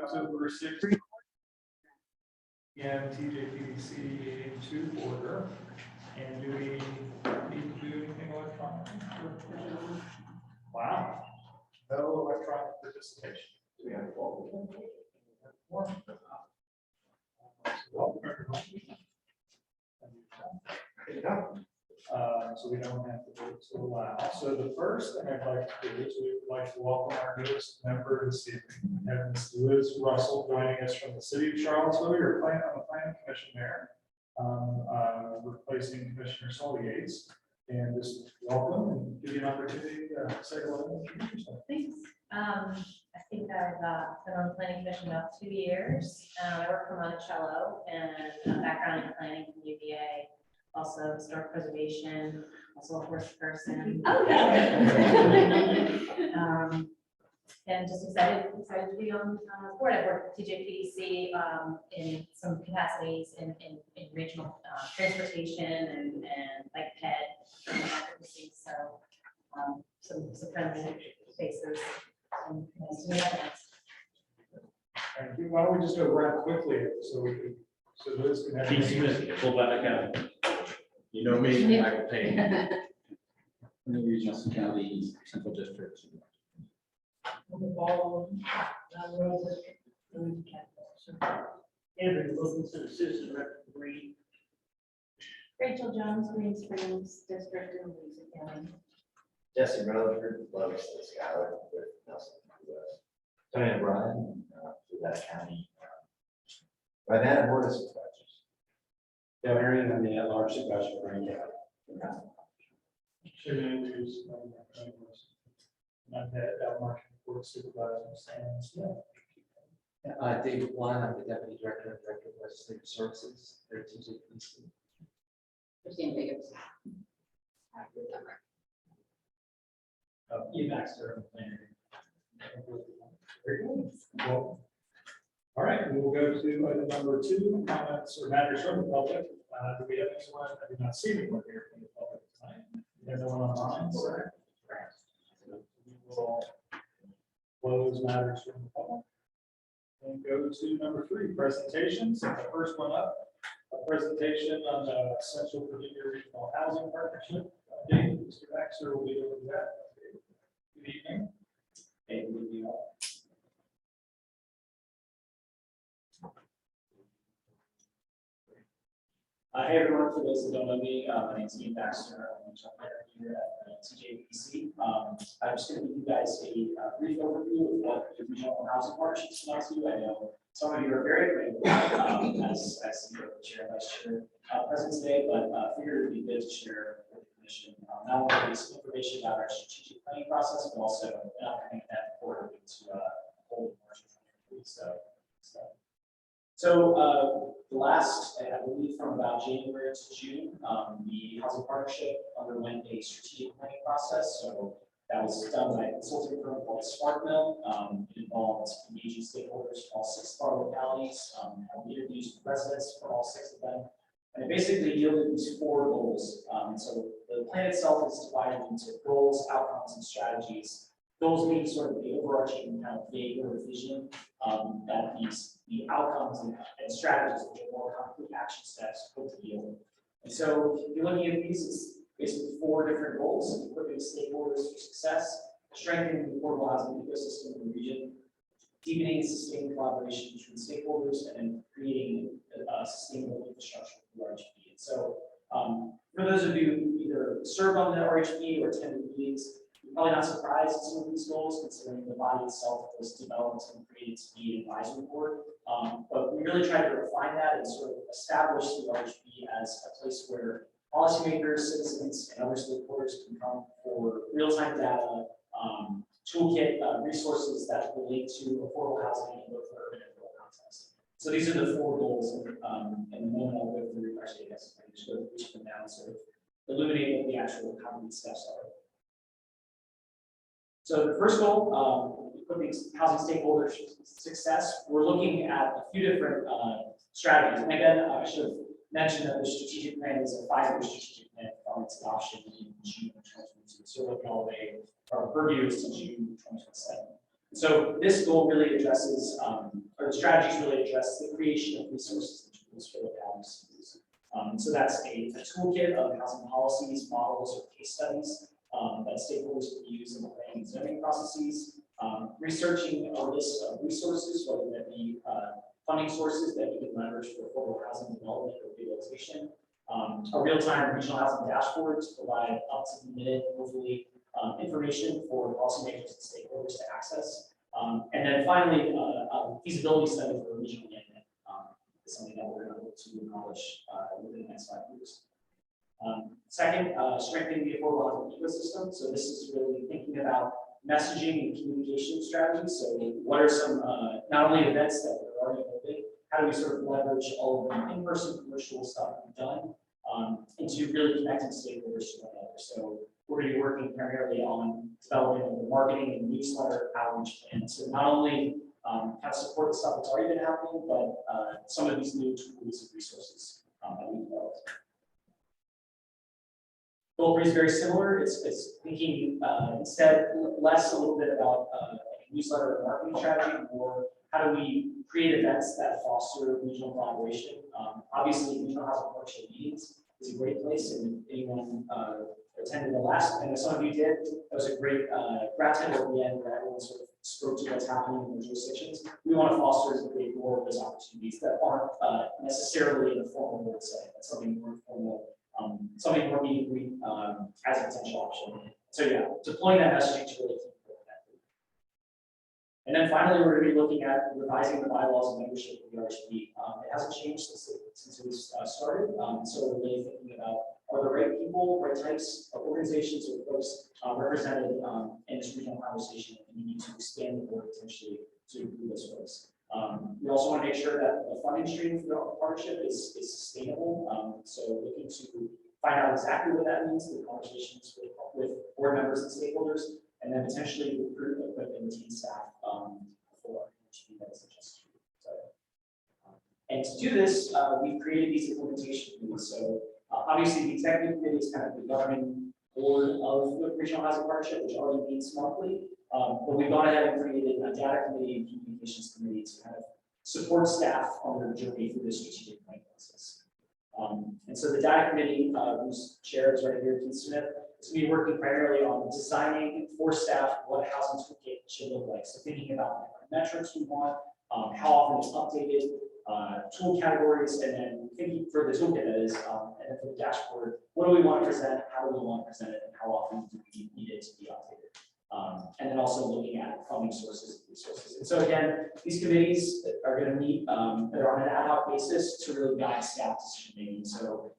October 6th. And TJPDC meeting to order. And do we need to do anything electronically? Wow. No electronic participation. Do we have a welcome? Welcome, everybody. So we don't have to vote to allow. So the first thing I'd like to do is we'd like to welcome our newest member this evening. We have Ms. Louisa Russell joining us from the City of Charlottesville. You're playing on the Planning Commission there, replacing Commissioner Saul Yates. And just welcome and give you an opportunity to say hello and introduce yourself. Thanks. I think I've been on the Planning Commission about 2 years. I work for Monticello and background in planning from UVA. Also historic preservation, also a horse person. Okay. And just excited to be on board. I've worked with TJPDC in some capacities in regional transportation and like PED. So some friendly faces. Nice to meet you. Thank you. Why don't we just go around quickly so we can, so Liz can have. Fluvanna County. You know me, I can pay. Regional County Central District. Andrew Wilkinson, assistant director of Greene. Rachel Jones, Green Springs District in Louisa County. Jesse Rutherford, Lotus, Skyler, with Nelson, Tony O'Brien, Fluvanna County. By that, board of supervisors. Yeah, Marion, I'm the at-large supervisor for Greene County. Should introduce. I've had Albemarle Board of Supervisors and David Blunt, I'm the Deputy Director of Legislative Services for TJPDC. Christine Jacobs. Ian Baxter, I'm the planner. Very good. Well, all right, we will go to item number 2, comments or matters from the public. Do we have anyone? I do not see anyone here from the public tonight. We have no one online. So we will close matters from the public. And go to number 3, presentations. And the first one up, a presentation on the Central Virginia Regional Housing Partnership. David, Mr. Baxter will be doing that. Good evening. Hey, good evening all. Hey everyone, for those that don't know me, my name is Ian Baxter. I'm a planner here at TJPDC. I'm just going to give you guys a brief overview of what the regional housing partnerships now do. I know some of you are very familiar as the chair and vice chair present today, but I figured it would be good to share with the commission not only some information about our strategic planning process, but also an upcoming event for to hold in March 2023. So the last, I believe, from about January to June, the housing partnership underwent a strategic planning process. So that was done by a consulting firm called SmartMill. It involved engaging stakeholders from all 6 of our localities, we interviews with residents for all 6 of them. And it basically yielded these 4 goals. So the plan itself is divided into goals, outcomes, and strategies. Goals being sort of the overarching kind of vague or vision that the outcomes and strategies, which are more concrete action steps, put to yield. And so if you're looking at these, it's basically 4 different goals: equipping stakeholders for success, strengthening the affordable housing ecosystem in the region, deepening sustained collaboration between stakeholders, and creating a sustainable infrastructure for RHP. And so for those of you who either served on the RHP or attended meetings, you're probably not surprised at some of these goals, considering the body itself was developed and created to be an advisory board. But we really tried to refine that and sort of establish the RHP as a place where policymakers, citizens, and other stakeholders can come for real-time data, toolkit resources that relate to affordable housing in both urban and rural context. So these are the 4 goals, and the moment I'll go through, actually, I guess I can just go through each of them now and sort of illuminate what the actual concrete steps are. So the first goal, equipping housing stakeholders for success, we're looking at a few different strategies. And again, I should have mentioned that the strategic plan is a 5-year strategic plan from its adoption in June of 2022. So looking all the way, our purview is to June 2027. So this goal really addresses, or the strategies really address the creation of resources and tools for localities to use. So that's a toolkit of housing policies, models, or case studies that stakeholders can use in the planning and zoning processes. Researching a list of resources, whether that be funding sources that you can leverage for affordable housing development or rehabilitation. A real-time regional housing dashboard to provide up-to-the-minute, hopefully, information for policymakers and stakeholders to access. And then finally, a feasibility study for regional land bank is something that we're going to look to accomplish within the next 5 years. Second, strengthening the affordable housing ecosystem. So this is really thinking about messaging and communication strategies. So what are some, not only events that we're already holding, how do we sort of leverage all of the in-person commercial stuff we've done into really connecting stakeholders to one another. So we're going to be working primarily on developing the marketing and newsletter outreach plan. So not only kind of support the stuff that's already been happening, but some of these new tools and resources that we've developed. Goal 3 is very similar. It's thinking instead less a little bit about newsletter and marketing strategy, more how do we create events that foster regional collaboration. Obviously, regional housing partnership meetings is a great place, and anyone attended the last, I know some of you did. That was a great grab table at the end where everyone sort of spoke to what's happening in the jurisdictions. We want to foster and create more of those opportunities that aren't necessarily in a formal board setting. That's something more informal. Something more meaningfully as a potential option. So yeah, deploying that messaging to really keep it connected. And then finally, we're going to be looking at revising the bylaws and membership of the RHP. It hasn't changed since it was started. So we're really thinking about are the right people, right types of organizations or folks represented in this regional conversation, and we need to expand the board potentially to include those folks. We also want to make sure that the funding stream for the partnership is sustainable. So looking to find out exactly what that means, the conversations with board members and stakeholders, and then potentially recruit, equip, and retain staff for RHP that is adjusted. And to do this, we've created these implementation committees. So obviously, the executive committee is kind of the governing board of the regional housing partnership, which already meets monthly. But we've gone ahead and created a data committee and communications committee to kind of support staff on their journey through this strategic planning process. And so the data committee, whose chair is right here, Keith Smith, is going to be working primarily on designing for staff what a housing toolkit should look like. So thinking about the metrics we want, how often it's updated, tool categories, and then thinking for the toolkit that is, and then for the dashboard, what do we want to present, how do we want to present it, and how often do we need it to be updated? And then also looking at funding sources and resources. And so again, these committees are going to meet, they're on an ad hoc basis to really guide staff decision making. So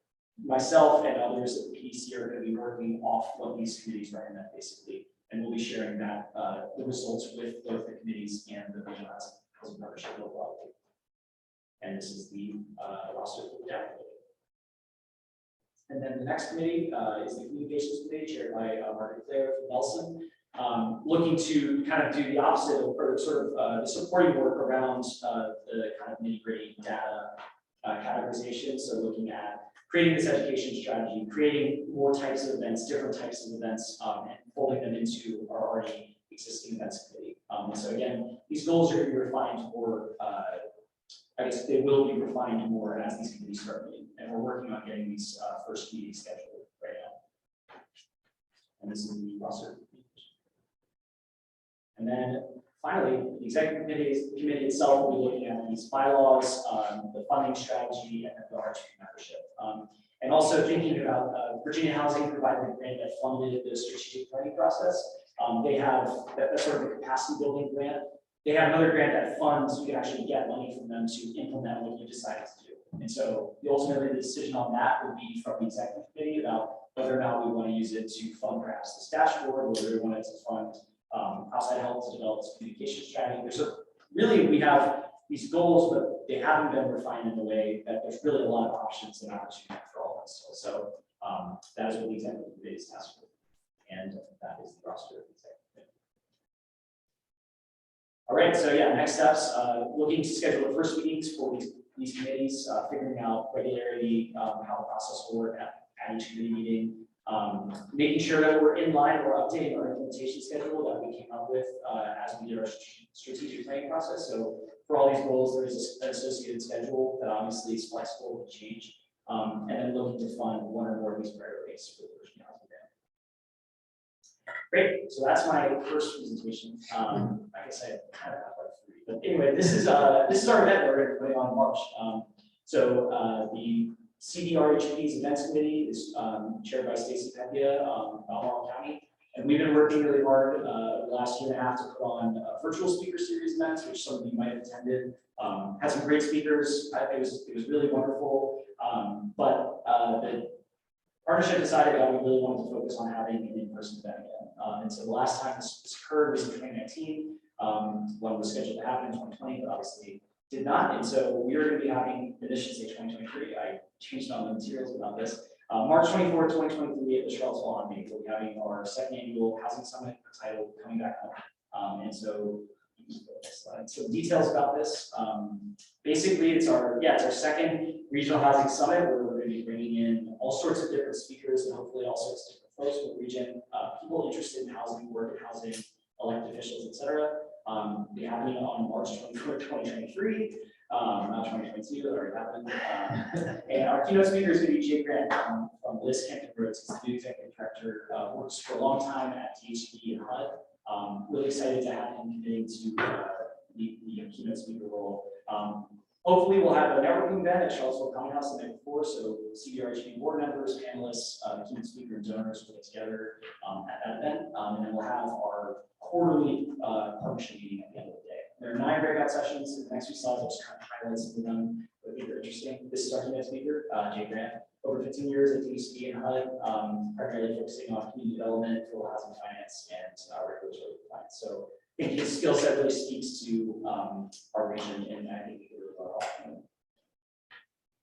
myself and others at the PDC are going to be working off what these committees recommend basically, and we'll be sharing that the results with both the committees and the regional housing partnership overall. And this is the roster for the data. And then the next committee is the communications committee chaired by Margaret Claire from Nelson. Looking to kind of do the opposite of, or sort of the supporting work around the kind of nitty-gritty data categorization. So looking at creating this education strategy, creating more types of events, different types of events, and folding them into our already existing events committee. And so again, these goals are going to be refined more, I guess they will be refined more as these committees start meeting. And we're working on getting these first meetings scheduled right now. And this is the roster. And then finally, the executive committee itself will be looking at these bylaws, the funding strategy, and the RHP membership. And also thinking about Virginia Housing provided a grant that funded the strategic planning process. They have that's sort of a capacity building grant. They have another grant that funds, you can actually get money from them to implement what you decided to do. And so ultimately the decision on that would be from the executive committee about whether or not we want to use it to fund perhaps this dashboard, whether we want it to fund outside help to develop this communication strategy. So really we have these goals, but they haven't been refined in a way that there's really a lot of options and opportunity for all of us. So that is what the executive committee is tasked with. And that is the roster of the executive committee. All right, so yeah, next steps, looking to schedule the first meetings for these committees, figuring out regularity, how the process will work at each committee meeting, Making sure that we're in line, we're updating our implementation schedule that we came up with as we did our strategic planning process. So for all these goals, there's an associated schedule that obviously is flexible to change, and then looking to fund one or more of these priorities for the Virginia Housing Grant. Great, so that's my first presentation. I guess I kind of have like three, but anyway, this is our event that we're going to put on in March. The CDRHP's events committee is chaired by Stacy Pepia, Albemarle County. And we've been working really hard the last year and a half to put on virtual speaker series events, which some of you might have attended. Had some great speakers. It was really wonderful. But the partnership decided that we really wanted to focus on having an in-person event again. And so the last time this occurred was in 2019, when it was scheduled to happen in 2020, but obviously did not. And so we are going to be having, in addition to 2023, I changed on the materials about this. March 24th, 2023 at the Charlottesville Omni, we'll be having our second annual housing summit titled Coming Back Home. And so, some details about this. Basically, it's our second regional housing summit where we're going to be bringing in all sorts of different speakers and hopefully all sorts of different folks from the region, people interested in housing, work in housing, elected officials, etc. Be happening on March 24th, 2023. Not 2022, that already happened. And our keynote speaker is going to be Jay Grant from Liz Campton Rhodes. He's the new executive director, works for a long time at TJPD and HUD. Really excited to have him committing to the keynote speaker role. Hopefully, we'll have a networking event at Charlottesville County House the night before, so CDRHP board members, panelists, keynote speaker, and donors will get together at that event. And then we'll have our quarterly partnership meeting at the end of the day. There are 9 breakout sessions. In the next few slides, I'll just kind of highlight some of them that I think are interesting. This is our keynote speaker, Jay Grant. Over 15 years at TJPD and HUD, primarily focusing on community development, affordable housing finance, and regulatory compliance. So I think his skill set really speaks to our region, and I think we can really well off him.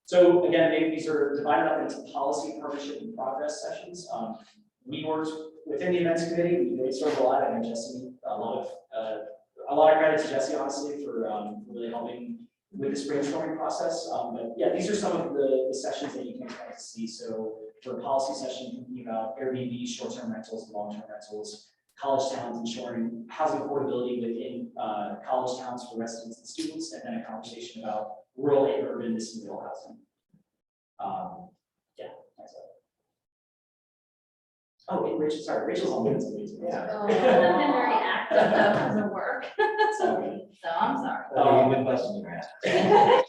So again, maybe these are divided up into policy, partnership, and progress sessions. We worked within the events committee. We brainstormed a lot. I know Jesse, a lot of credit to Jesse, honestly, for really helping with this brainstorming process. But yeah, these are some of the sessions that you can expect to see. So for a policy session, thinking about Airbnb, short-term rentals, and long-term rentals, college towns ensuring housing affordability within college towns for residents and students, and then a conversation about rural and urban missing middle housing. Yeah, next slide. Oh, and Rachel's on the committee. Yeah. Oh, I've been very active though because of work. Sorry. So I'm sorry. Good question you asked.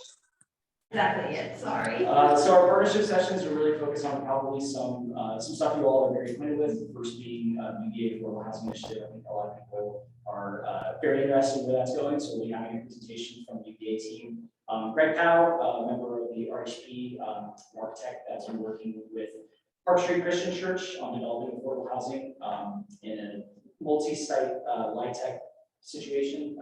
Exactly it, sorry. So our partnership sessions are really focused on probably some stuff you all are very acquainted with. First being UVA Affordable Housing Initiative. I think a lot of people are very interested in where that's going. So we'll be having a presentation from the UVA team. Greg Powell, a member of the RHP, architect that's been working with Park Street Christian Church on developing affordable housing in a multi-site LIHTC situation.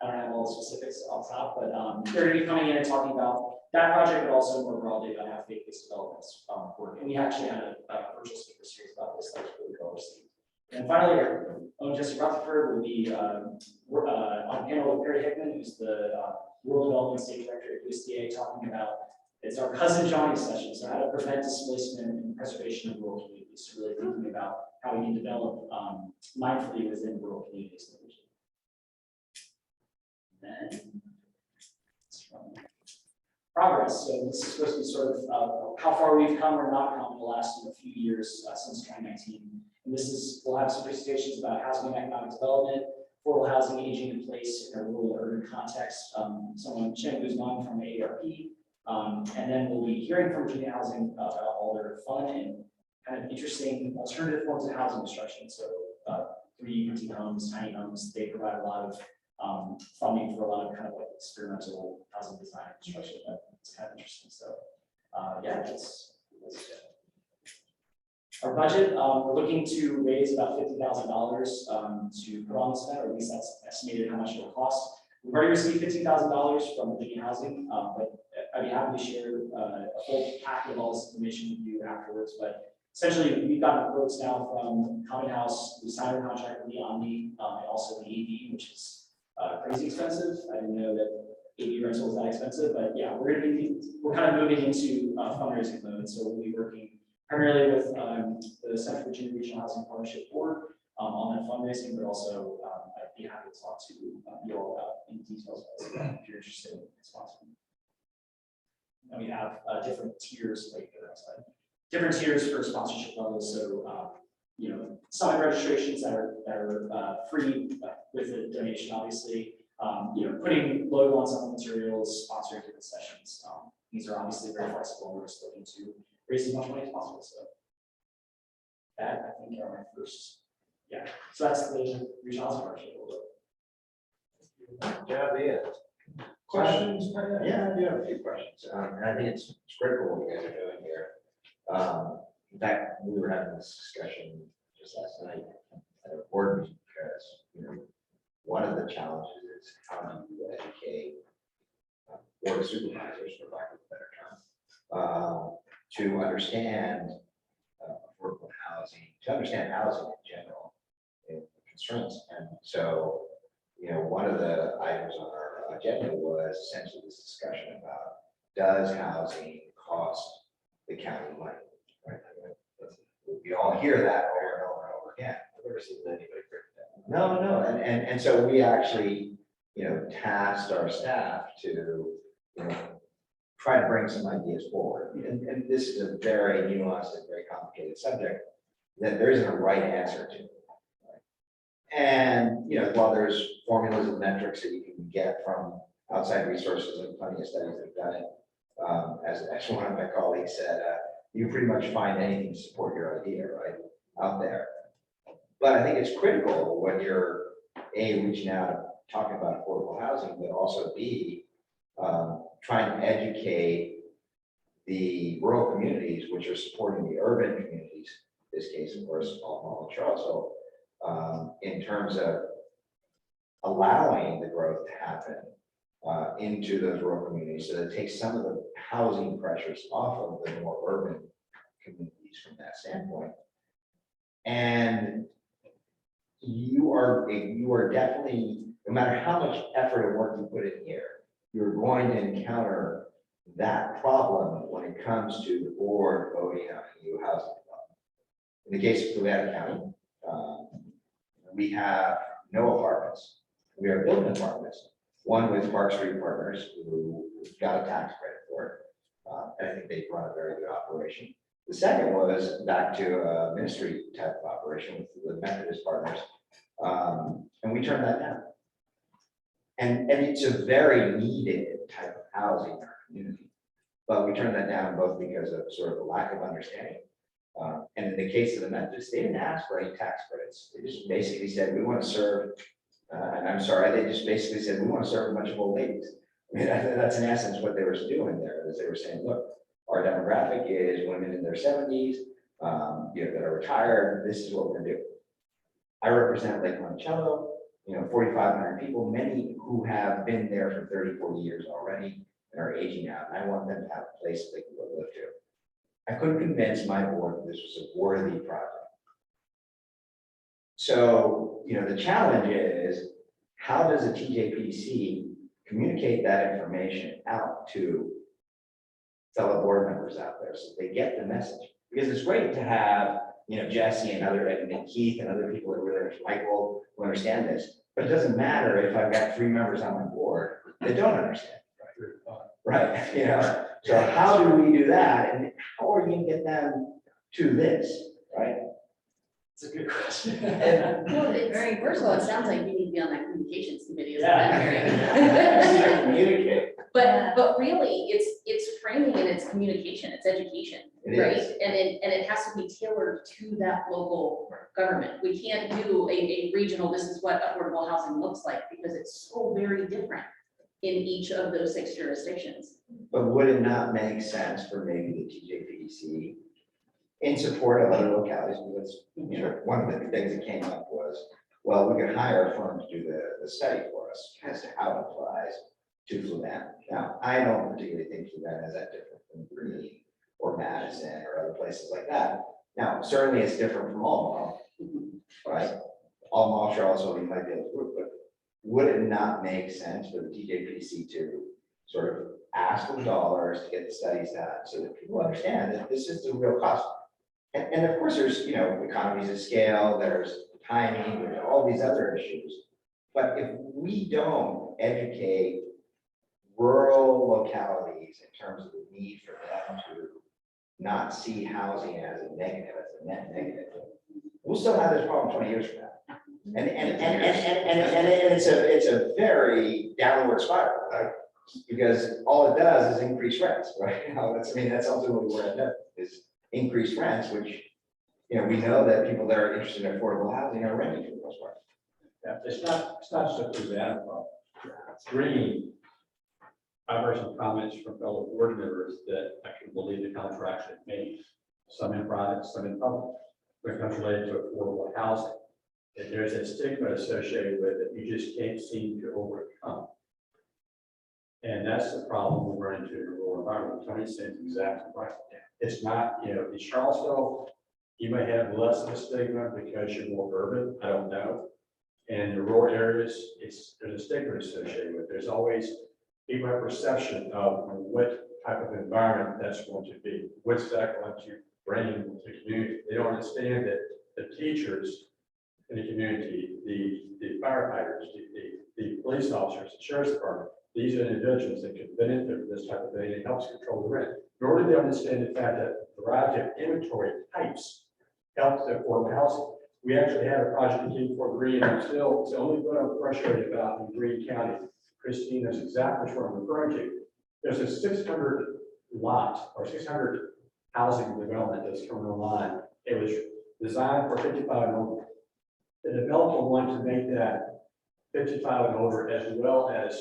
I don't have all the specifics off top, but they're going to be coming in and talking about that project, but also more broadly about how faith-based developments work. And we actually had a virtual speaker series about this that was really well received. And finally, our own Jesse Rutherford will be on panel with Perry Hickman, who's the Rural Development State Director at USDA, talking about it's our cousin Johnny session, so how to prevent displacement and preservation of rural communities. So really thinking about how we can develop mindfully within rural communities in the region. Then progress. So this is supposed to be sort of how far we've come or not come in the last few years since 2019. And this is, we'll have some presentations about housing and economic development, affordable housing aging in place in a rural urban context. Someone, Chen Guzman from AARP. And then we'll be hearing from Virginia Housing about all their fun and kind of interesting alternative forms of housing construction. So 3D homes, tiny homes, they provide a lot of funding for a lot of kind of like experimental housing design and construction. It's kind of interesting. So yeah, that's our budget. We're looking to raise about $50,000 to put on this event, or at least that's estimated how much it will cost. We've already received $15,000 from Virginia Housing, but I'd be happy to share a full pack of all this information with you afterwards. But essentially, we've gotten quotes now from Common House. We signed a contract with the Omni and also the AV, which is crazy expensive. I didn't know that AV rental was that expensive, but yeah, we're kind of moving into fundraising mode. So we'll be working primarily with the Central Virginia Regional Housing Partnership Board on that fundraising, but also I'd be happy to talk to you all about any details if you're interested in sponsoring. And we have different tiers, like different tiers for sponsorship levels. So summit registrations that are free with a donation, obviously. Putting logo on some materials, sponsoring different sessions. These are obviously very flexible. We're just looking to raise as much money as possible. So that I think are my first. Yeah. So that's the regional housing partnership. Job, yeah. Questions? Yeah, I do have a few questions. And I think it's critical what you guys are doing here. In fact, we were having this discussion just last night at a board meeting because, one of the challenges is how do you educate board of supervisors, for lack of a better term, to understand affordable housing, to understand housing in general, and constraints. And so, one of the items on our agenda was essentially this discussion about, does housing cost the county money? Right? We all hear that over and over and over again. I've never seen anybody break it down. No. And so we actually, tasked our staff to, try to bring some ideas forward. And this is a very nuanced and very complicated subject that there isn't a right answer to. And, while there's formulas and metrics that you can get from outside resources, and plenty of studies that have done it, as one of my colleagues said, you pretty much find anything to support your idea, right, out there. But I think it's critical when you're reaching out, talking about affordable housing, but also trying to educate the rural communities, which are supporting the urban communities. In this case, of course, Albemarle and Charlottesville, in terms of allowing the growth to happen into those rural communities, so that it takes some of the housing pressures off of the more urban communities from that standpoint. And you are definitely, no matter how much effort and work you put in here, you're going to encounter that problem when it comes to the board voting on a new housing development. In the case of Fluvanna County, we have no apartments. We are building apartments. One with Park Street Partners, who got a tax credit for it. And I think they run a very good operation. The second was back to a ministry type of operation with the Methodist Partners. And we turned that down. And it's a very needed type of housing in our community. But we turned that down both because of sort of a lack of understanding. And in the case of the Methodists, they didn't ask for any tax credits. They just basically said, we want to serve, and I'm sorry, they just basically said, we want to serve a bunch of old ladies. I mean, that's in essence what they were doing there, is they were saying, look, our demographic is women in their 70s, that are retired. This is what we're going to do. I represent Lake Monticello, 4,500 people, many who have been there for 30, 40 years already and are aging out. And I want them to have a place they can go live to. I couldn't convince my board that this was a worthy project. So, the challenge is, how does a TJPDC communicate that information out to fellow board members out there so they get the message? Because it's great to have, Jesse and Keith and other people that really, Michael, who understand this, but it doesn't matter if I've got 3 members on my board that don't understand. Right. So how do we do that? And how are you going to get them to this? Right. It's a good question. Well, first of all, it sounds like you need to be on that communications committee. Yeah. Communicate. But really, it's framing and it's communication, it's education, It right? is. And it has to be tailored to that local government. We can't do a regional, this is what affordable housing looks like, because it's so very different in each of those 6 jurisdictions. But would it not make sense for maybe the TJPDC in support of other localities? Because, one of the things that came up was, well, we could hire a firm to do the study for us as to how it applies to Fluvanna. Now, I don't particularly think Fluvanna is that different from Greene or Madison or other places like that. Now, certainly it's different from Albemarle, right? Albemarle, Charlottesville, you might be able to group, but would it not make sense for the TJPDC to sort of ask for the dollars to get the studies done so that people understand that this is the real cost? And of course, there's, you know, economies of scale, there's timing, there's all these other issues. But if we don't educate rural localities in terms of the need for them to not see housing as a negative, as a net negative, we'll still have this problem 20 years from now. And it's a very downward spiral, right? Because all it does is increase rents, right? You know, that's ultimately where it is increased rents, which, you know, we know that people that are interested in affordable housing are renting for the most part. Yeah, it's not just a Fluvanna problem. Greene, I've heard some comments from fellow board members that I can believe the contraction made, some in private, some in public, when it comes related to affordable housing. And there's a stigma associated with it you just can't seem to overcome. And that's the problem we run into in the rural environment. Tony said exactly right. It's not, you know, in Charlottesville, you may have less of a stigma because you're more urban, I don't know. And the rural areas, there's a stigma associated with it. There's always, people have perception of what type of environment that's going to be. What's that going to bring to the community? They don't understand that the teachers in the community, the firefighters, the police officers, the sheriff's department, these are individuals that can benefit from this type of thing. It helps control the rent. Nor do they understand the fact that a variety of inventory types helps the affordable housing. We actually had a project in King for Greene, and it's only what I'm frustrated about in Greene County. Christine knows exactly what I'm referring to. There's a 600 lot or 600 housing development that's coming online. It was designed for 55 and over. The developer wanted to make that 55 and over as well as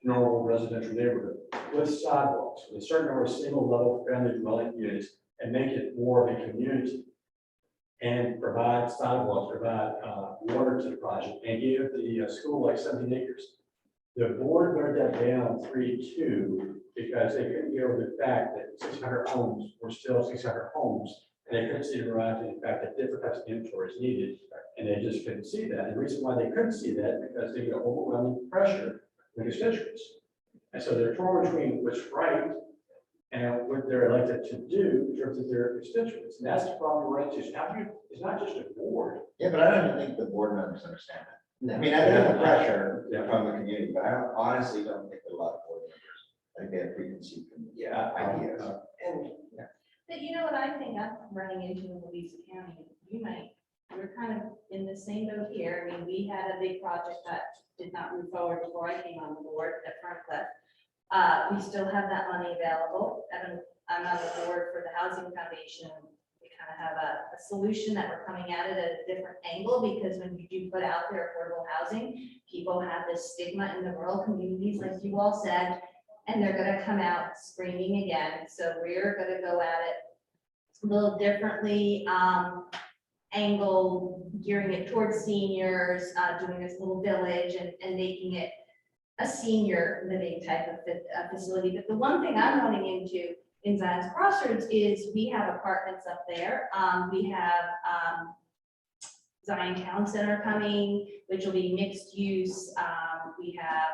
normal residential neighborhood with sidewalks, with a certain number of single level family dwelling units, and make it more of a community and provide sidewalks, provide water to the project, and give the school like 17 acres. The board turned that down 3-2 because they couldn't get over the fact that 600 homes were still 600 homes, and they couldn't see the variety in fact that different types of inventory is needed, and they just couldn't see that. And the reason why they couldn't see that because they get overwhelming pressure from the constituents, and so they're torn between what's right and what they're elected to do in terms of their constituents. And that's the problem we're into. So now it's not just a board. Yeah, but I don't think the board members understand that. I mean, I think the pressure from the community, but I honestly don't think that a lot of board members, I think they have preconceived ideas. But you know what I think I'm running into in Louisa County, we're kind of in the same boat here. I mean, we had a big project that did not move forward before I came on the board at Front. We still have that money available. I'm on the board for the Housing Foundation. We kind of have a solution that we're coming at it at a different angle, because when you do put out there affordable housing, people have this stigma in the rural communities, like you all said, and they're going to come out screaming again. So we're going to go at it a little differently, angle, gearing it towards seniors, doing this little village and making it a senior living type of facility. But the one thing I'm running into in Zion's Crossroads is we have apartments up there. We have Zion Town Center coming, which will be mixed use. We have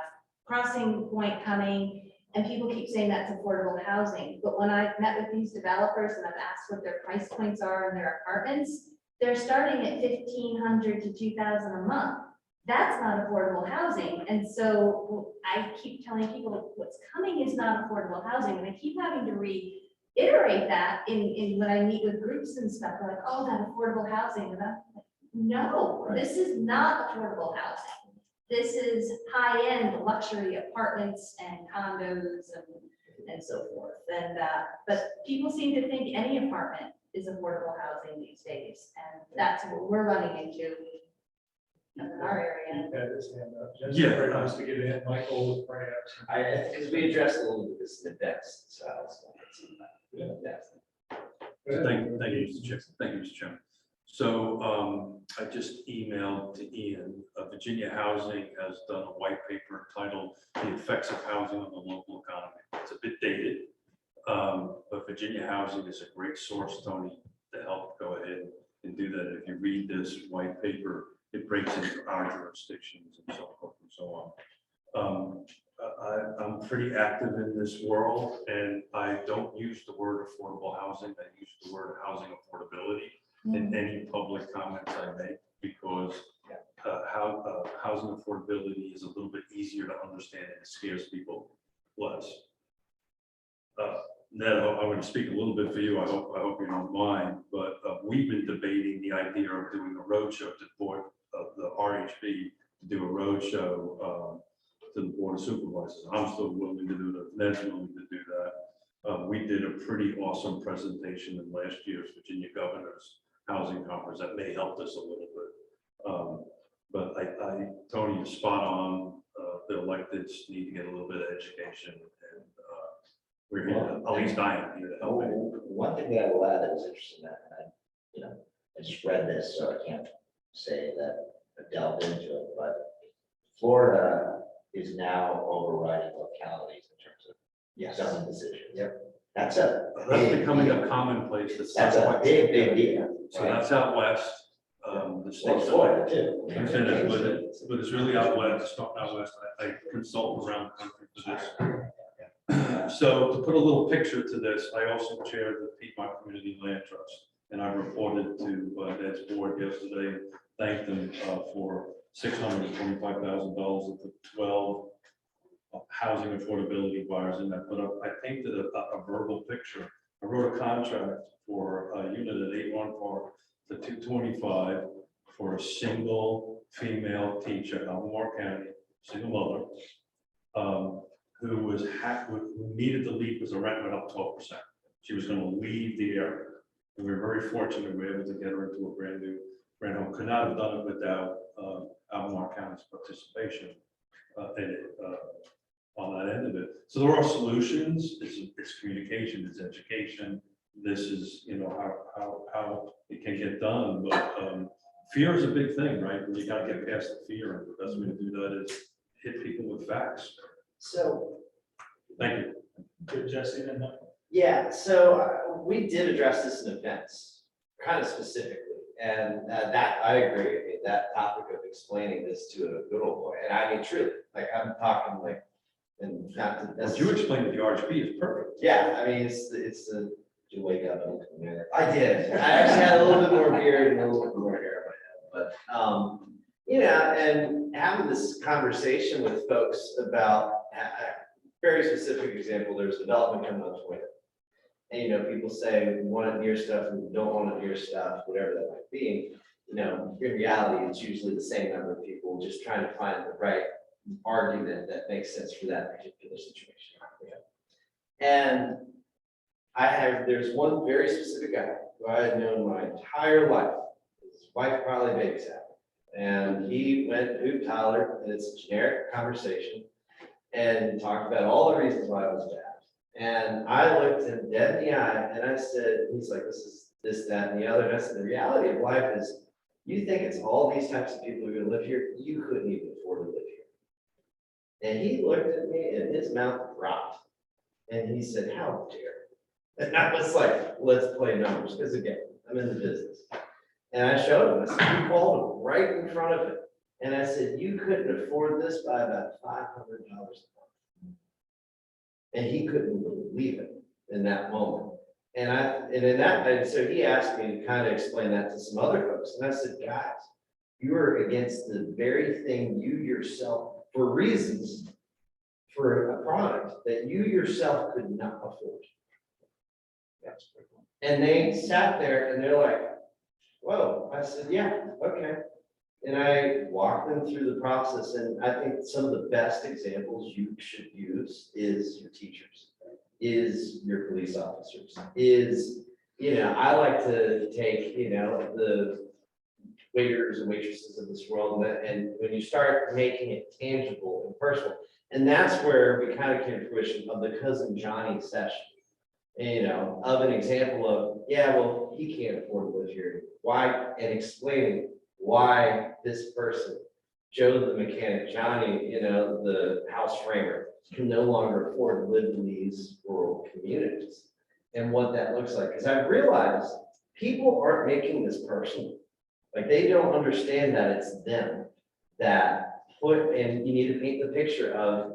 Crossing Point coming, and people keep saying that's affordable housing. But when I've met with these developers and I've asked what their price points are in their apartments, they're starting at $1,500 to $2,000 a month. That's not affordable housing. And so I keep telling people what's coming is not affordable housing. And I keep having to reiterate that in when I meet with groups and stuff. They're like, oh, that affordable housing. And I'm like, no, this is not affordable housing. This is high-end luxury apartments and condos and so forth. And but people seem to think any apartment is affordable housing these days. And that's what we're running into in our area. Yeah, very nice to get in. Michael, right up. I think as we addressed a little bit, this is the depths, so. Yeah. Thank you, Mr. Chairman. Thank you, Mr. Chairman. So I just emailed to Ian, Virginia Housing has done a white paper entitled The Effects of Housing on the Local Economy. It's a bit dated, but Virginia Housing is a great source, Tony, to help go ahead and do that. If you read this white paper, it breaks into our jurisdictions and so forth and so on. I'm pretty active in this world, and I don't use the word affordable housing. I use the word housing affordability in any public comments I make, because housing affordability is a little bit easier to understand and it scares people less. Ned, I'm going to speak a little bit for you. I hope you don't mind, but we've been debating the idea of doing a roadshow to the board of the RHB, to do a roadshow to the board of supervisors. I'm still willing to do that. Ned's willing to do that. We did a pretty awesome presentation in last year's Virginia Governor's Housing Conference that may help us a little bit. But Tony, you're spot on. The electeds need to get a little bit of education, and we're here to, at least I am here to help. One thing that I will add that was interesting that, I just read this, so I can't say that I delved into it, but Florida is now overriding localities in terms of zoning decisions. Yep. That's becoming a commonplace. That's a big deal. So that's out west. The state's Florida too. finished with it, but it's really out west. I consult around the country for this. So to put a little picture to this, I also chair the Piedmont Community Land Trust, and I reported to Ned's board yesterday, and thanked them for $625,000 of the 12 housing affordability buyers, and I put up, I painted a verbal picture. I wrote a contract for a unit at 814 to 225 for a single female teacher in Albemarle County, single mother, who needed to leave because the rent went up 12%. She was going to leave the area, and we were very fortunate we were able to get her into a brand new home. Could not have done it without Albemarle County's participation in it, on that end of it. So there are solutions. It's communication, it's education. This is, how it can get done, but fear is a big thing, right? And you got to get past the fear, and the best way to do that is hit people with facts. So, Thank you. Good, Jesse, then. yeah, so we did address this in events, kind of specifically. And that, I agree, that topic of explaining this to a good old boy, and I mean, truly, like, I'm talking like, and not to. What you explained to the RHB is perfect. Yeah, I mean, it's the, you wake up and look in the mirror. I did. I actually had a little bit more beard and a little bit more hair on my head, but, and having this conversation with folks about a very specific example, there's development coming on Twitter. And, people say, we want it near stuff and don't want it near stuff, whatever that might be. In reality, it's usually the same number of people just trying to find the right argument that makes sense for that particular situation. And there's one very specific guy who I had known my entire life. His wife probably babysat. And he went hoop hollered, and it's a generic conversation, and talked about all the reasons why it was bad. And I looked him dead in the eye and I said, he's like, this is this, that, and the other. And I said, the reality of life is, you think it's all these types of people who are gonna live here, you couldn't even afford to live here. And he looked at me and his mouth dropped. And he said, how dare. And I was like, let's play numbers, because again, I'm in the business. And I showed him, I said, you called him right in front of him. And I said, you couldn't afford this by about $500 a month. And he couldn't believe it in that moment. And so he asked me to kind of explain that to some other folks. And I said, guys, you are against the very thing you yourself, for reasons, for a product that you yourself could not afford. And they sat there and they're like, whoa. I said, yeah, okay. And I walked them through the process. And I think some of the best examples you should use is your teachers, is your police officers, is, I like to take, the waiters and waitresses of this world, and when you start making it tangible and personal, and that's where we kind of came to fruition of the Cousin Johnny session, of an example of, yeah, well, he can't afford to live here. Why? And explaining why this person, Joe the mechanic, Johnny, the house framer, can no longer afford to live in these rural communities and what that looks like. Because I've realized people aren't making this personal. Like, they don't understand that it's them that put, and you need to paint the picture of,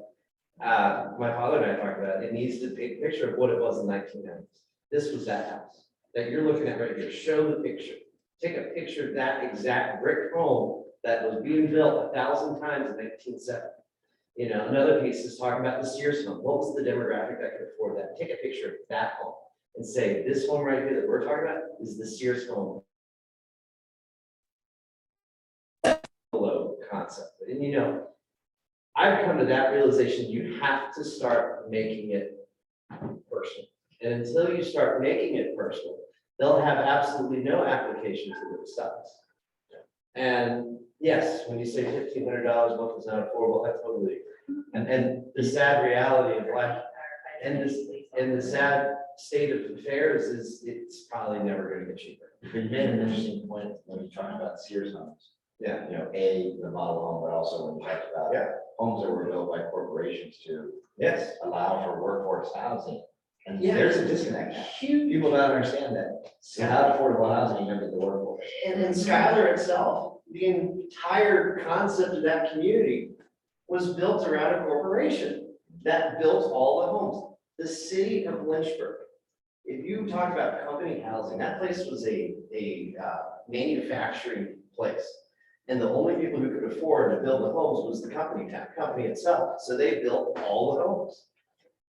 My father and I talked about it. It needs to paint a picture of what it was in 1990s. This was that house that you're looking at right here. Show the picture. Take a picture of that exact brick home that was being built 1,000 times in 1970. You know, another piece is talking about the Sears home. What was the demographic that could afford that? Take a picture of that home and say, this home right here that we're talking about is the Sears home. Below concept. And you know, I've come to that realization, you have to start making it personal. And until you start making it personal, they'll have absolutely no application to the size. And yes, when you say $1,500 a month is not affordable, I totally agree. And the sad reality of life, and the sad state of affairs is it's probably never going to get cheaper. You made an interesting point when you talked about Sears homes. Yeah. You know, the model home, but also when you talked about homes that were built by corporations to Yes. allow for workforce housing. And Yeah. there's a disconnect. Huge. People don't understand that. Without affordable housing, you're gonna get the workforce. And Schuyler itself, the entire concept of that community was built around a corporation that built all the homes. The city of Lynchburg, if you talk about company housing, that place was a manufacturing place. And the only people who could afford to build the homes was the company itself. So they built all the homes.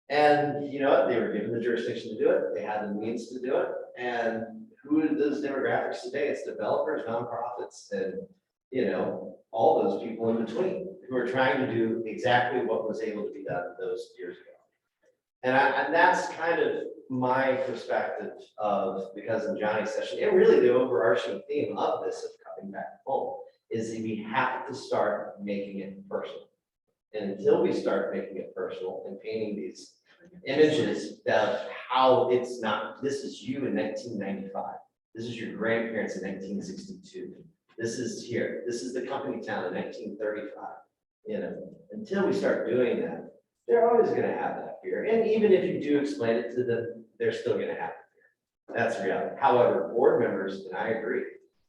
And you know what? They were given the jurisdiction to do it. They had the means to do it. And who are those demographics today? It's developers, nonprofits, and you know, all those people in between who are trying to do exactly what was able to be done those years ago. And that's kind of my perspective of, because in Johnny's session, and really the overarching theme of this of coming back home is that we have to start making it personal. And until we start making it personal and painting these images of how it's not, this is you in 1995. This is your grandparents in 1962. This is here. This is the company town in 1935. You know, until we start doing that, they're always going to have that fear. And even if you do explain it to them, they're still going to have the fear. That's the reality. However, board members, and I agree,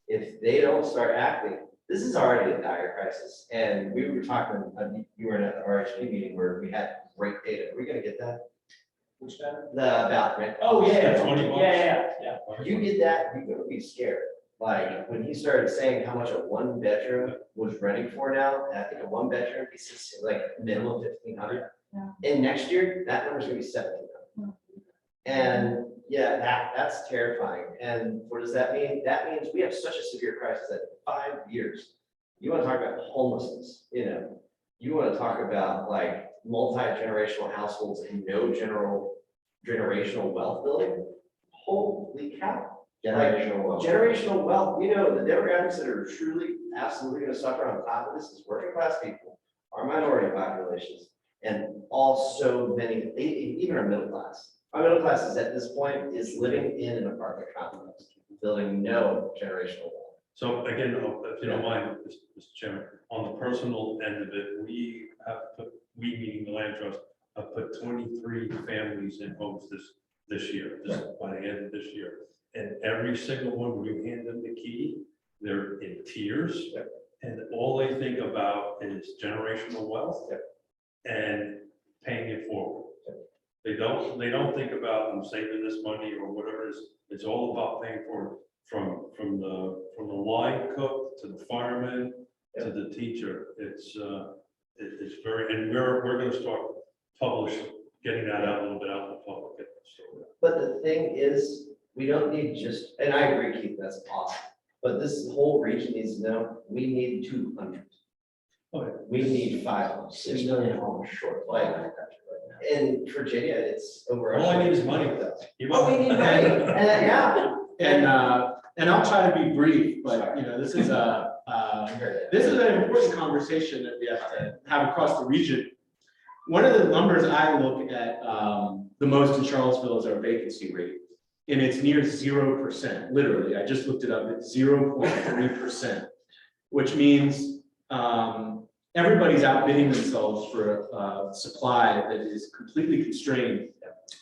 if they don't start acting, this is already a dire crisis. And we were talking, you were at the RHP meeting where we had great data. Are we going to get that? Which data? The about rent. Oh, yeah, 20 months. yeah. You get that, you're going to be scared. Like when he started saying how much a 1 bedroom was renting for now, and I think a 1 bedroom is like minimum 1,500. Yeah. And next year, that number's gonna be 1,700. And yeah, that's terrifying. And what does that mean? That means we have such a severe crisis that in 5 years, you wanna talk about homelessness, you know, you wanna talk about like multi-generational households and no generational wealth building. Holy cow. Generational wealth. Generational wealth, you know, the demographics that are truly absolutely gonna suffer on top of this is working class people, our minority populations, and also many, even our middle class. Our middle class is at this point is living in an apartment complex, building no generational wealth. So again, if you don't mind, Mr. Chairman, on the personal end of it, we have put, we meaning the land trust, have put 23 families in homes this year, by the end of this year. And every single one, we hand them the key, they're in tears. And all they think about is generational wealth and paying it forward. They don't think about them saving this money or whatever it is. It's all about paying for it, from the line cook to the fireman to the teacher. It's very, and we're going to start getting that out a little bit out in the public. But the thing is, we don't need just, and I agree, Keith, that's awesome. But this whole region needs to know, we need 200. Okay. We need 500. 6 million homes short. Like, in Virginia, it's over. All I need is money. Oh, we need money. Yeah. And I'll try to be brief, but you know, this is an important conversation that we have to have across the region. One of the numbers I look at the most in Charlottesville is our vacancy rate, and it's near 0%. Literally, I just looked it up. It's 0.3%, which means everybody's outbidding themselves for a supply that is completely constrained.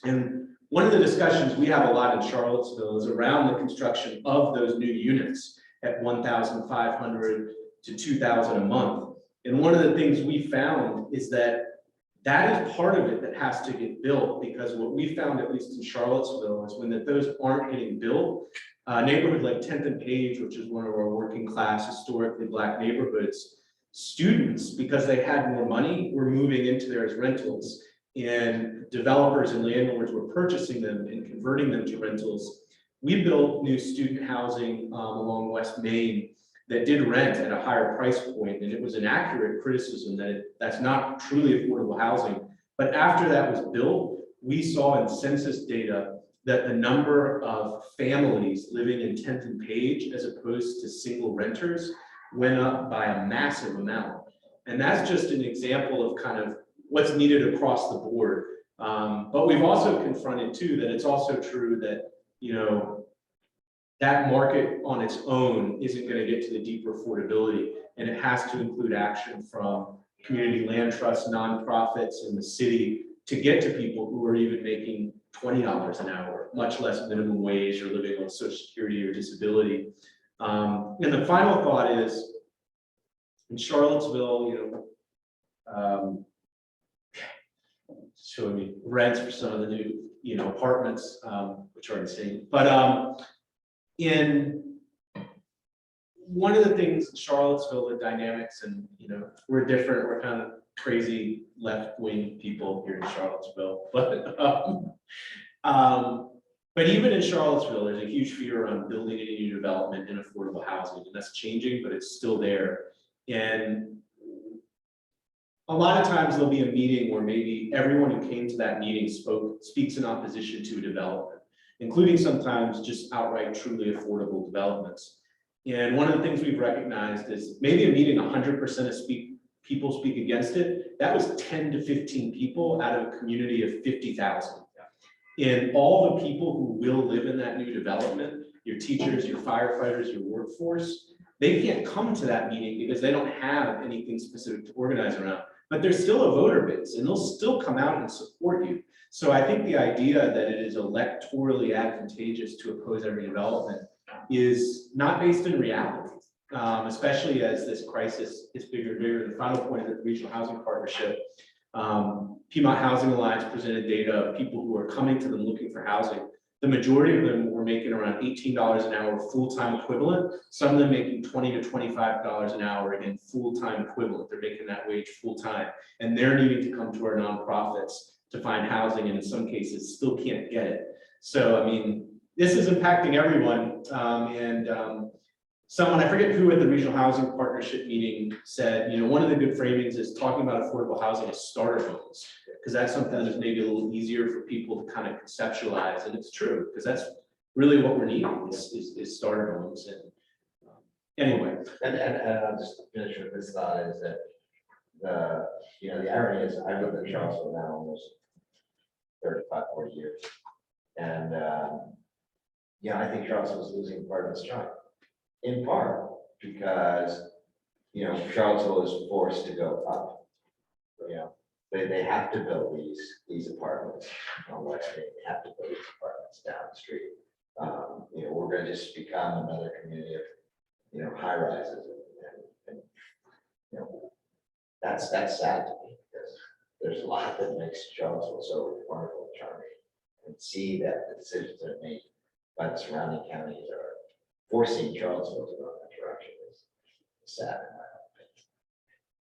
And one of the discussions we have a lot in Charlottesville is around the construction of those new units at 1,500 to 2,000 a month. And one of the things we found is that that is part of it that has to get built, because what we found, at least in Charlottesville, is when those aren't getting built, a neighborhood like 10th and Page, which is one of our working class, historically Black neighborhoods, students, because they had more money, were moving into there as rentals, and developers and landlords were purchasing them and converting them to rentals. We built new student housing along West Main that did rent at a higher price point, and it was an accurate criticism that that's not truly affordable housing. But after that was built, we saw in census data that the number of families living in 10th and Page, as opposed to single renters, went up by a massive amount. And that's just an example of kind of what's needed across the board. But we've also confronted too, that it's also true that, you know, that market on its own isn't going to get to the deeper affordability, and it has to include action from community land trusts, nonprofits, and the city to get to people who are even making $20 an hour, much less minimum wage, or living on Social Security or disability. And the final thought is, in Charlottesville, you know, showing me rents for some of the new, you know, apartments, which are insane. But in one of the things in Charlottesville, the dynamics, and you know, we're different. We're kind of crazy left-wing people here in Charlottesville, but even in Charlottesville, there's a huge fear around building any new development in affordable housing, and that's changing, but it's still there. And a lot of times there'll be a meeting where maybe everyone who came to that meeting speaks in opposition to a development, including sometimes just outright truly affordable developments. And one of the things we've recognized is maybe a meeting 100% of people speak against it. That was 10 to 15 people out of a community of 50,000. And all the people who will live in that new development, your teachers, your firefighters, your workforce, they can't come to that meeting because they don't have anything specific to organize around. But there's still a voter base, and they'll still come out and support you. So I think the idea that it is electorally advantageous to oppose every development is not based in reality, especially as this crisis is bigger and bigger. The final point is that the Regional Housing Partnership, Piedmont Housing Alliance presented data of people who are coming to them looking for housing. The majority of them were making around $18 an hour full-time equivalent. Some of them making $20 to $25 an hour, again, full-time equivalent. They're making that wage full-time. And they're needing to come to our nonprofits to find housing, and in some cases still can't get it. So, I mean, this is impacting everyone. Someone, I forget who at the Regional Housing Partnership meeting said, you know, one of the good framings is talking about affordable housing as starter homes, because that's something that's maybe a little easier for people to kind of conceptualize. And it's true, because that's really what we're needing is starter homes. And anyway. And I'll just finish with this thought is that the irony is I lived in Charlottesville now almost 35, 40 years. And I think Charlottesville is losing part of its charm. In part because, Charlottesville is forced to go up. They have to build these apartments on West Main. They have to build these apartments down the street. We're going to just become another community of, high rises and that's sad to me because there's a lot that makes Charlottesville so wonderful and charming, and see that the decisions that are made by the surrounding counties are forcing Charlottesville to go in that direction is sad in my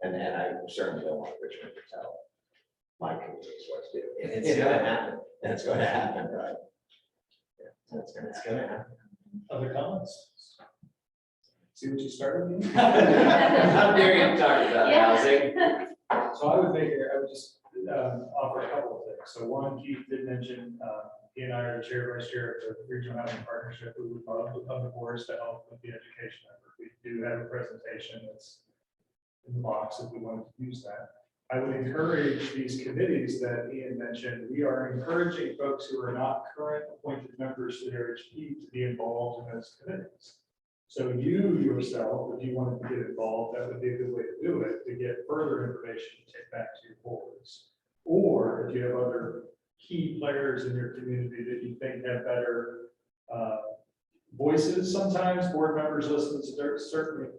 opinion. And I certainly don't want Richmond to tell my community what to do. It's going to happen, and it's going to happen, right? Yeah, it's going to happen. Other comments? See what you started? How dare you talk about Yeah. housing? So I would just offer a couple of things. So one, Keith did mention, he and I are the chair, vice chair of the Regional Housing Partnership. We would love to come to boards to help with the education effort. We do have a presentation that's in the box if we wanted to use that. I would encourage these committees that Ian mentioned. We are encouraging folks who are not current appointed members to their HP to be involved in those committees. So you yourself, if you wanted to get involved, that would be a good way to do it, to get further information to take back to your boards. Or if you have other key players in your community that you think have better voices, sometimes board members listen to certain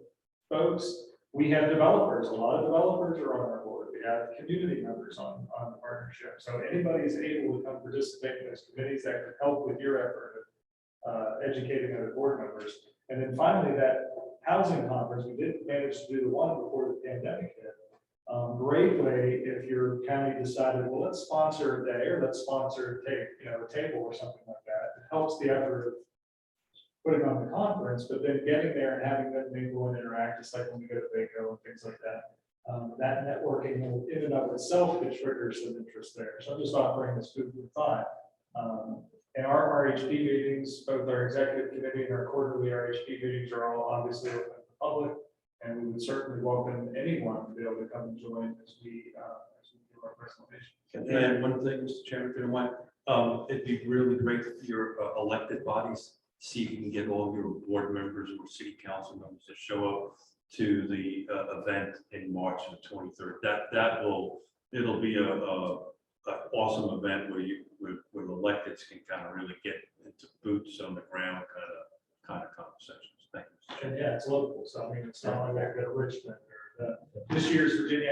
folks. We have developers, a lot of developers are on our board. We we have community members on the partnership. So anybody is able to come participate in those committees that could help with your effort of educating other board members. And then finally, that housing conference, we did manage to do the one before the pandemic hit. Great way if your county decided, well, let's sponsor a day or let's sponsor a table or something like that. It helps the effort of putting on the conference, but then getting there and having them mingle and interact, just like when we go to Vaco and things like that. That networking will in and of itself could trigger some interest there. So I'm just offering this food for thought. And our RHP meetings, both our executive committee and our quarterly RHP meetings are all obviously open to the public. And we would certainly welcome anyone to be able to come and join as we do our presentation. Can I add one thing, Mr. Chairman, if you don't mind? It'd be really great if your elected bodies see if you can get all your board members or city council members to show up to the event in March the 23rd. It'll be a awesome event where electeds can kind of really get into boots on the ground kind of conversations. Thank you. And yeah, it's local, so I mean, it's not like I go to Richmond or this year's Virginia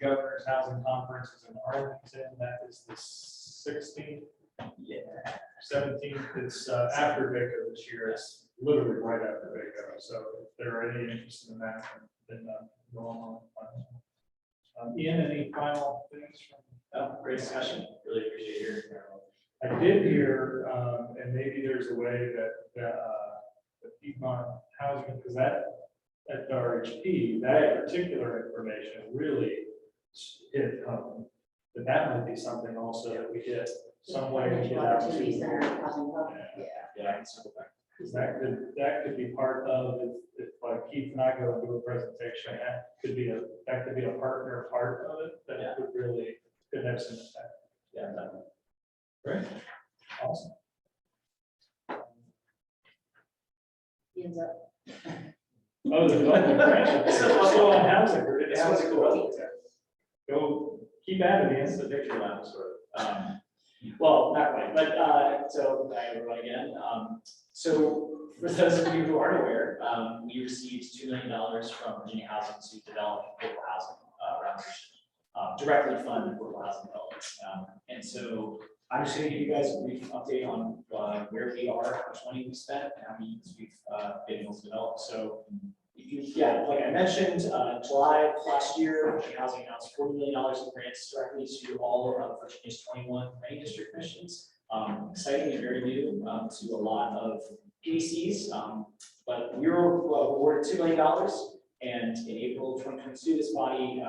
Governor's Housing Conference is in Arlington. That is the 16th. Yeah. 17th. It's after Vaco this year. It's literally right after Vaco. So if there are any interest in that, then go on. Ian, any final things from? Oh, great discussion. Really appreciate hearing. I did hear, and maybe there's a way that the Piedmont housing, because that at RHP, that particular information really hit home. But that might be something also that we get some way to get out to. Opportunity Center, Housing Hub. Yeah, I can circle back. That could be part of, if like Keith and I go and do a presentation, that could be a partner part of it, that could really, could have some impact. Yeah, definitely. Great, awesome. Ends up. Oh, the development branch, still on housing, or did housing go? Go, keep at it, Ian. It's the picture line, sort of. Well, not quite, but so hi everyone again. So for those of you who aren't aware, we received $2 million from Virginia Housing to develop affordable housing around the region, directly fund affordable housing developments. And so I'm just going to give you guys a brief update on where we are, how much money we spent, and how many units we've been able to develop. So like I mentioned, July of last year, Virginia Housing announced $40 million in grants directly to all of Virginia's 21 planning district commissions. Exciting and very new to a lot of PDCs, but we were awarded $2 million. And in April 2022, this body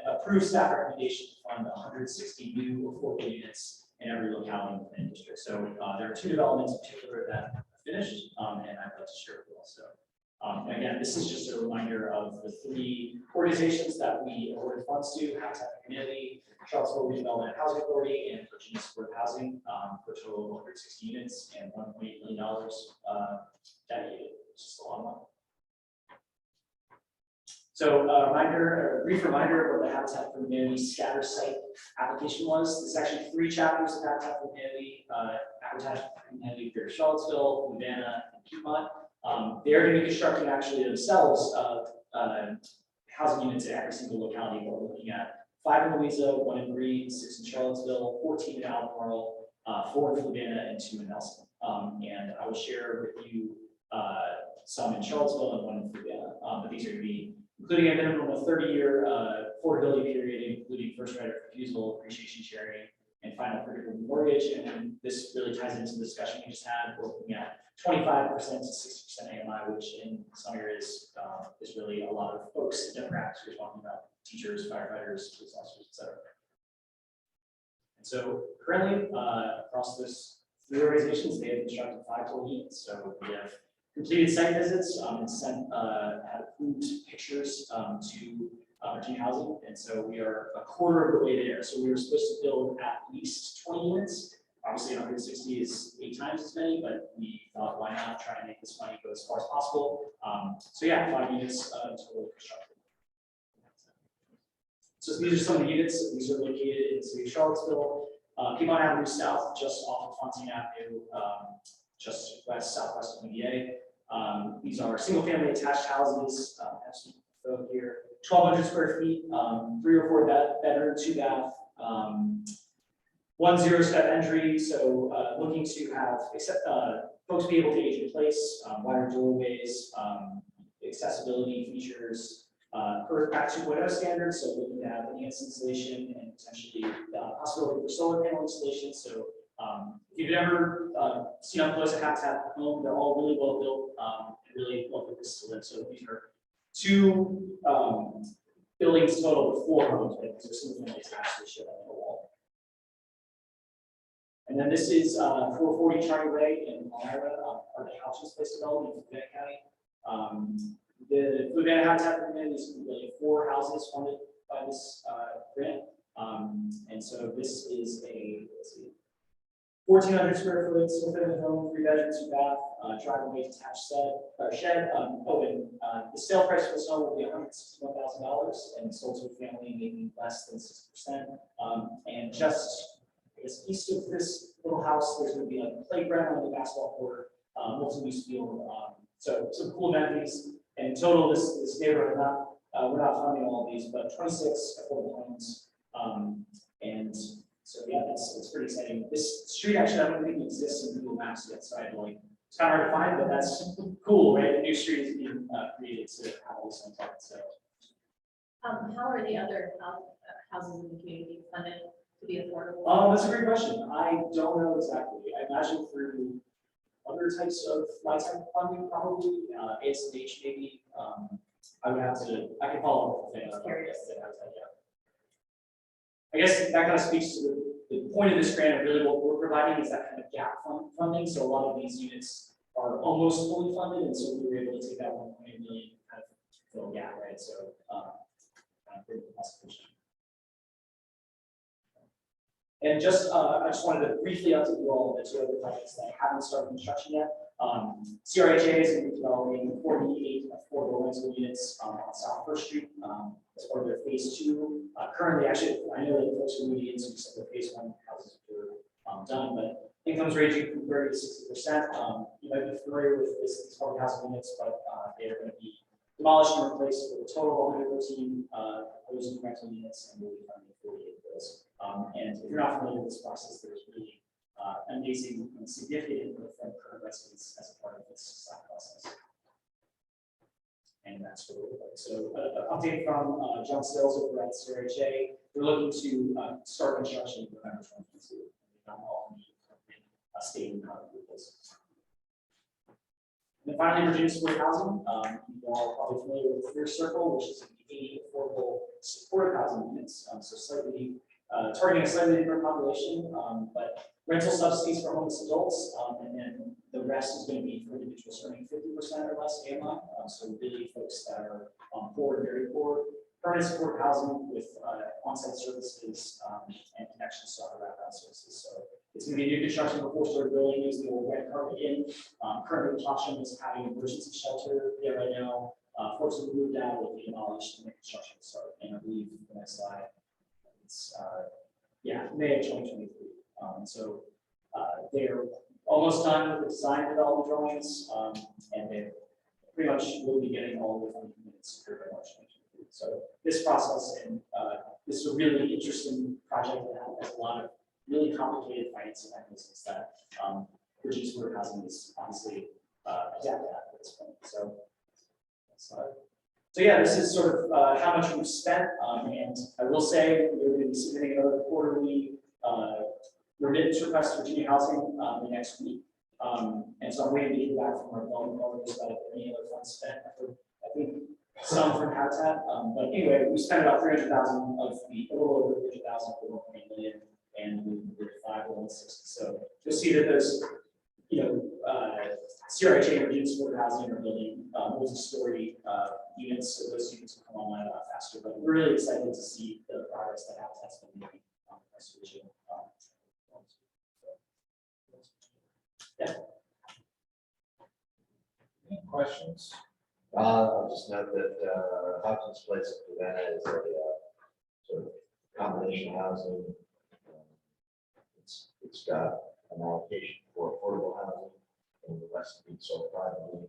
approved staff recommendation to fund 160 new affordable units in every locality in the planning district. So there are two developments in particular that are finished, and I'd like to share with you also. And again, this is just a reminder of the three organizations that we awarded funds to: Habitat for Humanity, Charlottesville Redevelopment and Housing Authority, and Virginia Supportive Housing, for a total of 160 units and $1.8 million dedicated. It's just a lot of money. So a brief reminder of what the Habitat for Humanity scatter site application was. There's actually 3 chapters of Habitat for Humanity: Habitat for Humanity for Charlottesville, Fluvanna, and Piedmont. They're going to be constructing actually themselves housing units in every single locality. We're looking at 5 in Louisa, 1 in Greene, 6 in Charlottesville, 14 in Albemarle, 4 in Fluvanna, and 2 in Nelson. And I will share with you some in Charlottesville and 1 in Fluvanna. But these are going to be including a minimum of 30-year affordability period, including first right of refusal, appreciation sharing, and final predictable mortgage. And then this really ties into the discussion we just had. We're looking at 25% to 60% AMI, which in some areas is really a lot of folks, demographics. We're talking about teachers, firefighters, police officers, et cetera. And so currently, across those 3 organizations, they have constructed 5 total units. So we have completed site visits and had approved pictures to Virginia Housing. And so we are a quarter of the way there. So we were supposed to build at least 20 units. Obviously 160 is 8 times as many, but we thought, why not try and make this money go as far as possible? So yeah, 5 units totally constructed. So these are some of the units. These are located in the city of Charlottesville, Piedmont Avenue South, just off of Fontaine Avenue, just southwest of UVA. These are single-family attached houses. I have some photo here. 1,200 square feet, 3 or 4 bedroom, 2 bath, 1 0-step entry. So looking to have folks be able to age in place, wider doorways, accessibility features, per Act 2.0 standards. So looking to have enhanced insulation and potentially the possibility for solar panel installation. So if you've ever seen up close a habitat home, they're all really well built, and really well purpose to live. So these are 2 buildings total of 4 homes, right? Because some of them actually show on the wall. And then this is 440 Charlie Way in Elmira, part of the Houchins Place development in Fluvanna County. The Fluvanna Habitat Grant is really 4 houses funded by this grant. And so this is a, let's see, 1,400 square foot, single-family home, 3 bedroom, 2 bath, driveway, detached shed. And the sale price for this home will be $161,000, and sold to a family maybe less than 6%. And just, I guess, east of this little house, there's going to be a playground, a basketball court, multi-use field. So some cool amenities. And in total, this neighborhood, we're not funding all of these, but 26 affordable homes. And so yeah, it's pretty exciting. This street actually, I don't think exists in Google Maps yet, so I like, it's kind of hard to find, but that's cool, right? A new street is being created to have all this on top. So How are the other houses in the community funded to be affordable? that's a great question. I don't know exactly. I imagine through other types of lifetime funding, probably ASH maybe. I would have to. I can follow up with things. I guess that kind of speaks to the point of this grant. And really, what we're providing is that kind of gap funding. So a lot of these units are almost fully funded, and so we were able to take that 1.8 million kind of fill gap, right? So kind of bring the possibility. And just, I just wanted to briefly update you all on the 2 other projects that haven't started construction yet. CRHA is going to be developing 48 affordable rental units on South First Street as part of their phase 2. Currently, actually, I know that folks are moving into some of the phase 1 houses are done, but incomes ranging from 30 to 60%. You might be familiar with these public housing units, but they are going to be demolished and replaced with a total of 113 proposed rental units, and we'll be funding 48 of those. And if you're not familiar with this process, there's really amazing and significant input from current residents as a part of this process. And that's what we're like. So an update from John Stills over at CRHA. We're looking to start construction in November 2022. Not all the state and county approvals. And then finally, Virginia Supported Housing. You all are probably familiar with the First Circle, which is 80 affordable supported housing units. So slightly targeting a slightly different population, but rental subsidies for homeless adults, and then the rest is going to be for individuals earning 50% or less AMI. So really folks that are poor and very poor. Permanent supported housing with on-site services and connections to other wraparound services. So it's going to be a new construction of a 4-story building using the old red carpet in. Currently, Caution is having an emergency shelter there right now. Folks have moved out, will be demolished, and the construction will start. And I believe the next slide. It's May of 2023. So they're almost done with the design development drawings, and they pretty much will be getting all the funding units secured by March 2023. So this process, and this is a really interesting project that has a lot of really complicated financing mechanisms that Virginia Supported Housing is obviously adapted at this point. So next slide. So yeah, this is sort of how much we've spent, and I will say we're going to be submitting another quarterly remittance request to Virginia Housing the next week. And so I'm waiting to hear back from our development partners about if any other funds spent. I think some from Habitat, but anyway, we spent about 300,000 of the, a little over 300,000 for 1.8 million, and we did 516. So you'll see that there's, you know, CRHA and Virginia Supported Housing are building multi-story units, so those units will come online a lot faster. But we're really excited to see the progress that Habitat's been making on restoration. Yeah. Any questions? I'll just note that Houchins Place in Fluvanna is a sort of combination housing. It's got an allocation for affordable housing, and the rest being sold privately.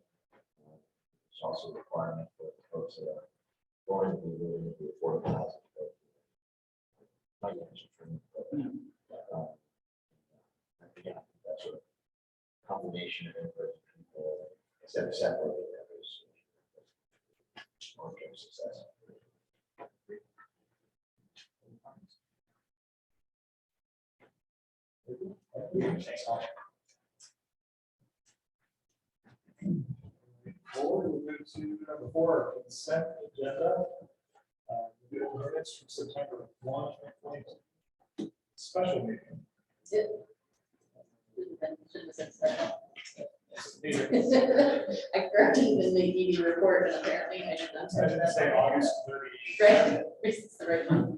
There's also a requirement for folks that are going to be moving into affordable housing. Not yet, but, yeah, that's a combination of input, instead of separating that is long-term success. Thanks, all. Forward, we move to number 4, consent agenda. We do have minutes from September 1, 2022. Special meeting. I corrected in the meeting report, and apparently I did not I touch didn't that. say August 30. Right, it's the right one.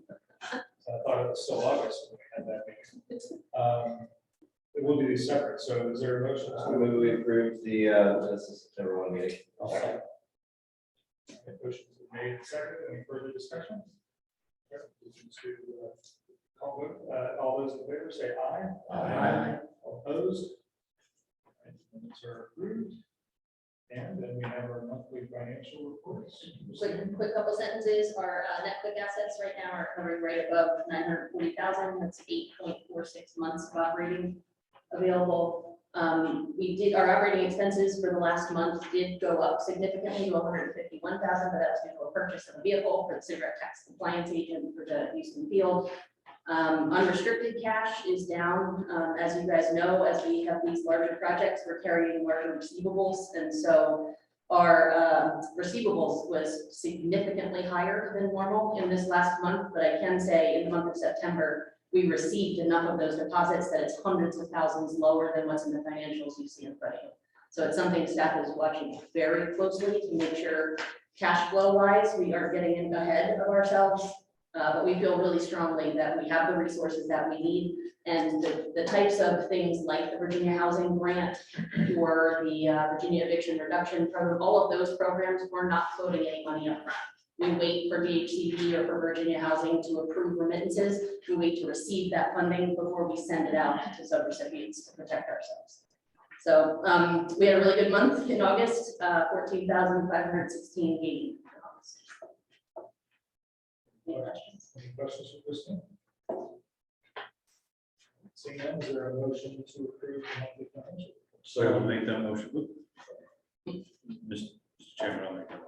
So I thought it was still August when we had that meeting. It will be separate, so is there a motion? I move we approve the, this is September 1 meeting. Motion's been made and seconded. Any further discussion? Call vote. All those in favor say aye. Aye. All opposed? Minutes are approved. And then we have our monthly financial reports. Quick couple sentences. Our net quick assets right now are covering right above 940,000. That's 8.46 months of operating available. Our operating expenses for the last month did go up significantly to 151,000, but that was due to a purchase of a vehicle for the cigarette tax compliance agent for the Houston field. Unrestricted cash is down. As you guys know, as we have these larger projects, we're carrying larger receivables. And so our receivables was significantly higher than normal in this last month. But I can say in the month of September, we received enough of those deposits that it's hundreds of thousands lower than what's in the financials you see in front of you. So it's something staff is watching very closely to make sure cash flow wise, we aren't getting in ahead of ourselves. But we feel really strongly that we have the resources that we need, and the types of things like the Virginia Housing Grant or the Virginia Eviction Reduction Program, all of those programs, we're not floating any money up front. We wait for DHCD or for Virginia Housing to approve remittances. We wait to receive that funding before we send it out to subrecipients to protect ourselves. So we had a really good month in August, 14,516 gain. Any questions? Any questions for Kristen? Seeing none, is there a motion to approve the monthly financial? So I'll make that motion. Mr. Chairman, I'll make that motion.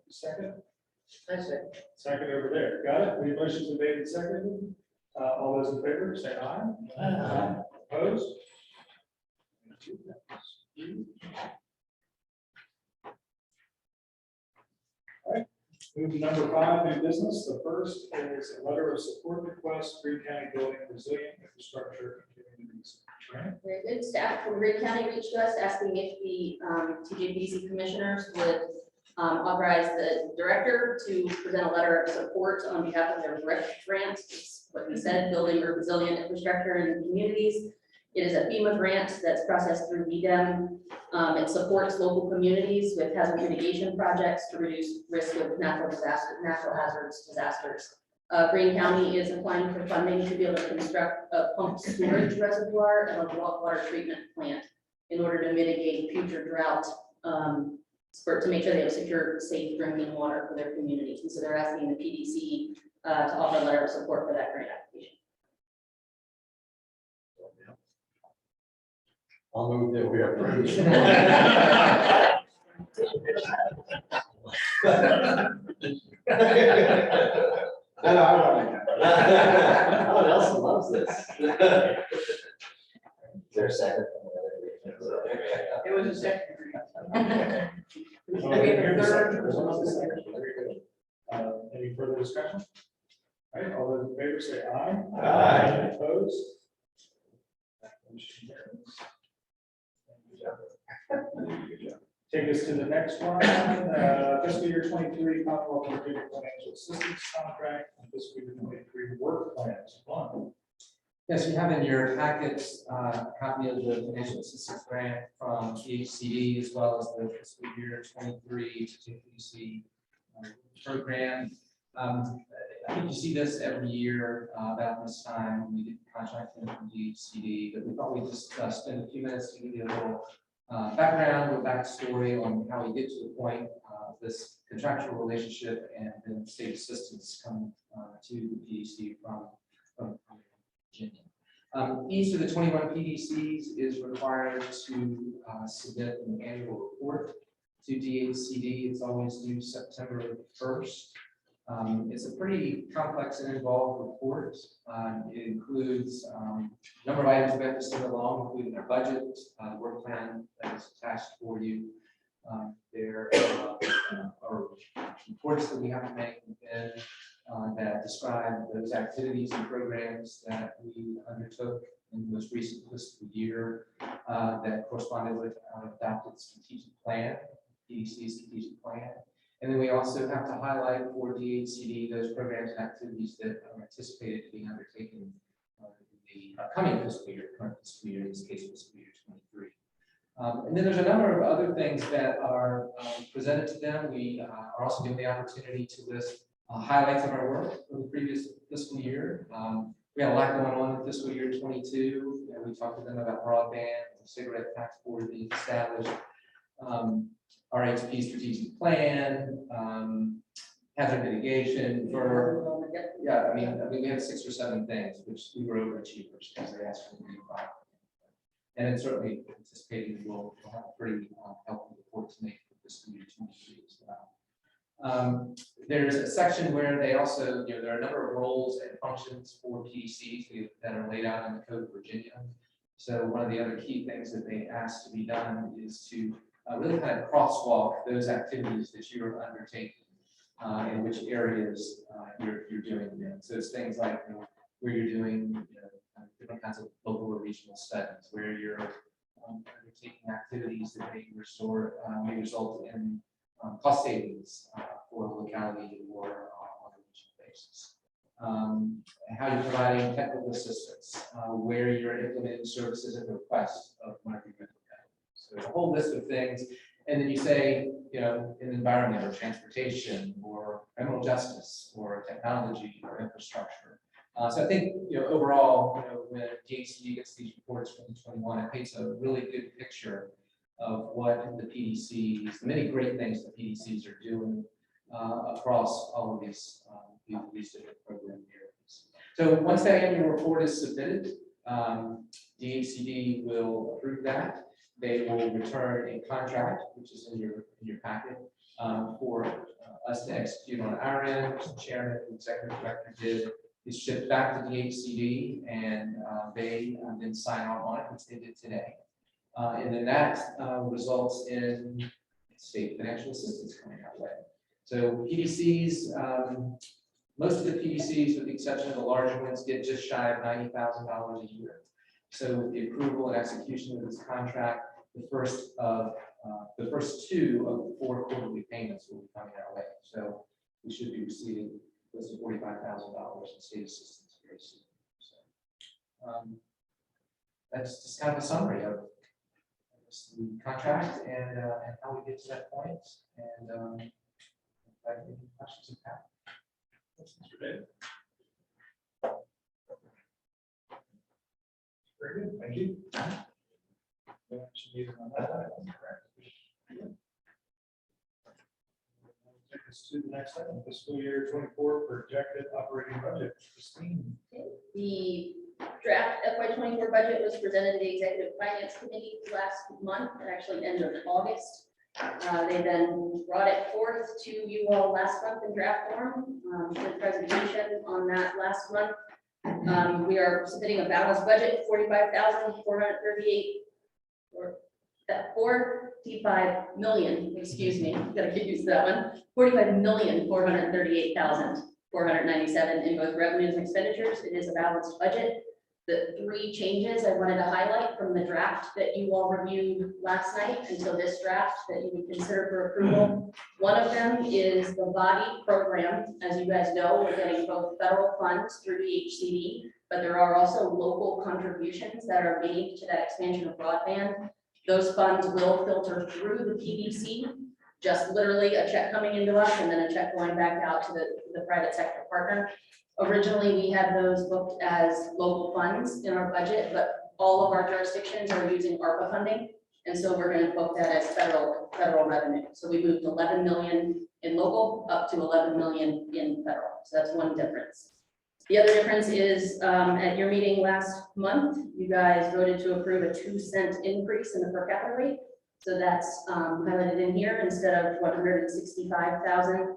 Second? I say. Second over there. Got it? The motion's been made and seconded. All those in favor, say aye. Aye. Opposed? All right. Move to number 5, new business. The first is a letter of support request, Greene County Building Resilient Infrastructure and Communities Grant. Very good. Staff from Greene County reached us asking if the TJPDC commissioners would authorize the director to present a letter of support on behalf of their RIF grant. It's what we said, building resilient infrastructure in communities. It is a FEMA grant that's processed through VDEM. It supports local communities with hazard mitigation projects to reduce risk of natural hazards, disasters. Greene County is applying for funding to be able to construct a pump storage reservoir and a water treatment plant in order to mitigate future drought, to make sure they have secure, safe drinking water for their communities. And so they're asking the PDC to offer a letter of support for that grant application. I'll move that we approve. No, no one else loves this. Is there a second? It was a second. Any further discussion? All right, all those in favor say aye. Aye. Opposed? That motion carries. Take us to the next one, fiscal year 23 Commonwealth of Virginia Financial Assistance Contract, and fiscal year 23 work plans. Fun. Yes, you have in your packets a copy of the financial assistance grant from THCD as well as the fiscal year 23 TJPDC program. I think you see this every year about this time when we get contracting from DHCD, but we thought we'd just spend a few minutes to give you a little background or backstory on how we get to the point of this contractual relationship and then state assistance coming to the PDC from Virginia. Each of the 21 PDCs is required to submit an annual report to DHCD. It's always due September 1st. It's a pretty complex and involved report. It includes a number of items we have to send along, including our budget, the work plan that is attached for you. There are reports that we have to make within that describe those activities and programs that we undertook in the most recent fiscal year that corresponded with our adopted strategic plan, PDC strategic plan. And then we also have to highlight for DHCD those programs and activities that are anticipated to be undertaken in the upcoming fiscal year, current fiscal year, in this case, fiscal year 23. And then there's a number of other things that are presented to them. We are also given the opportunity to list highlights of our work for the previous fiscal year. We had a lot going on in fiscal year 22. We talked to them about broadband, the cigarette tax board being established, RHP strategic plan, hazard mitigation for, I mean, we had 6 or 7 things, which we were overachievers because they asked for the 5. And then certainly anticipating we'll have a pretty helpful report to make for fiscal year 23 as well. There's a section where they also, there are a number of roles and functions for PDCs that are laid out in the Code of Virginia. So one of the other key things that they asked to be done is to really kind of crosswalk those activities that you're undertaking in which areas you're doing them. So it's things like where you're doing different kinds of local or regional studies, where you're undertaking activities that may result in cost savings for a locality or on a regional basis. How you're providing technical assistance, where you're implementing services at the request of one of your member counties. So there's a whole list of things. And then you say, in environment or transportation or criminal justice or technology or infrastructure. So I think, overall, when DHCD gets these reports from 2021, it paints a really good picture of what the PDCs, the many great things the PDCs are doing across all of these different program areas. So once that annual report is submitted, DHCD will approve that. They will return a contract, which is in your packet, for us to execute on our end. The chairman, the executive director did. Is shipped back to DHCD, and they then sign off on it, which they did today. And then that results in state financial assistance coming our way. So PDCs, most of the PDCs, with the exception of the larger ones, get just shy of $90,000 a year. So with the approval and execution of this contract, the first 2 of the 4 quarterly payments will be coming our way. So we should be receiving close to $45,000 in state assistance very soon. So that's just kind of a summary of the contract and how we get to that point. And if I have any questions of that. Mr. David? Very good, thank you. No action needed on that item, correct? Take us to the next item, fiscal year 24 projected operating budget. Christine. The draft FY 24 budget was presented to the Executive Finance Committee last month, actually end of August. They then brought it forth to you all last month in draft form. The presentation on that last month. We are submitting a balanced budget, 45,438, or that 45 million, excuse me, gotta get used to that one. 45,438,497 in both revenues and expenditures. It is a balanced budget. The 3 changes I wanted to highlight from the draft that you all reviewed last night until this draft that you would consider for approval. One of them is the body program. As you guys know, we're getting both federal funds through DHCD, but there are also local contributions that are made to that expansion of broadband. Those funds will filter through the PDC, just literally a check coming into us and then a check going back out to the private sector partner. Originally, we had those booked as local funds in our budget, but all of our jurisdictions are using ARPA funding. And so we're gonna book that as federal revenue. So we moved 11 million in local up to 11 million in federal. So that's one difference. The other difference is, at your meeting last month, you guys voted to approve a 2-cent increase in the per capita rate. So that's highlighted in here. Instead of 165,000,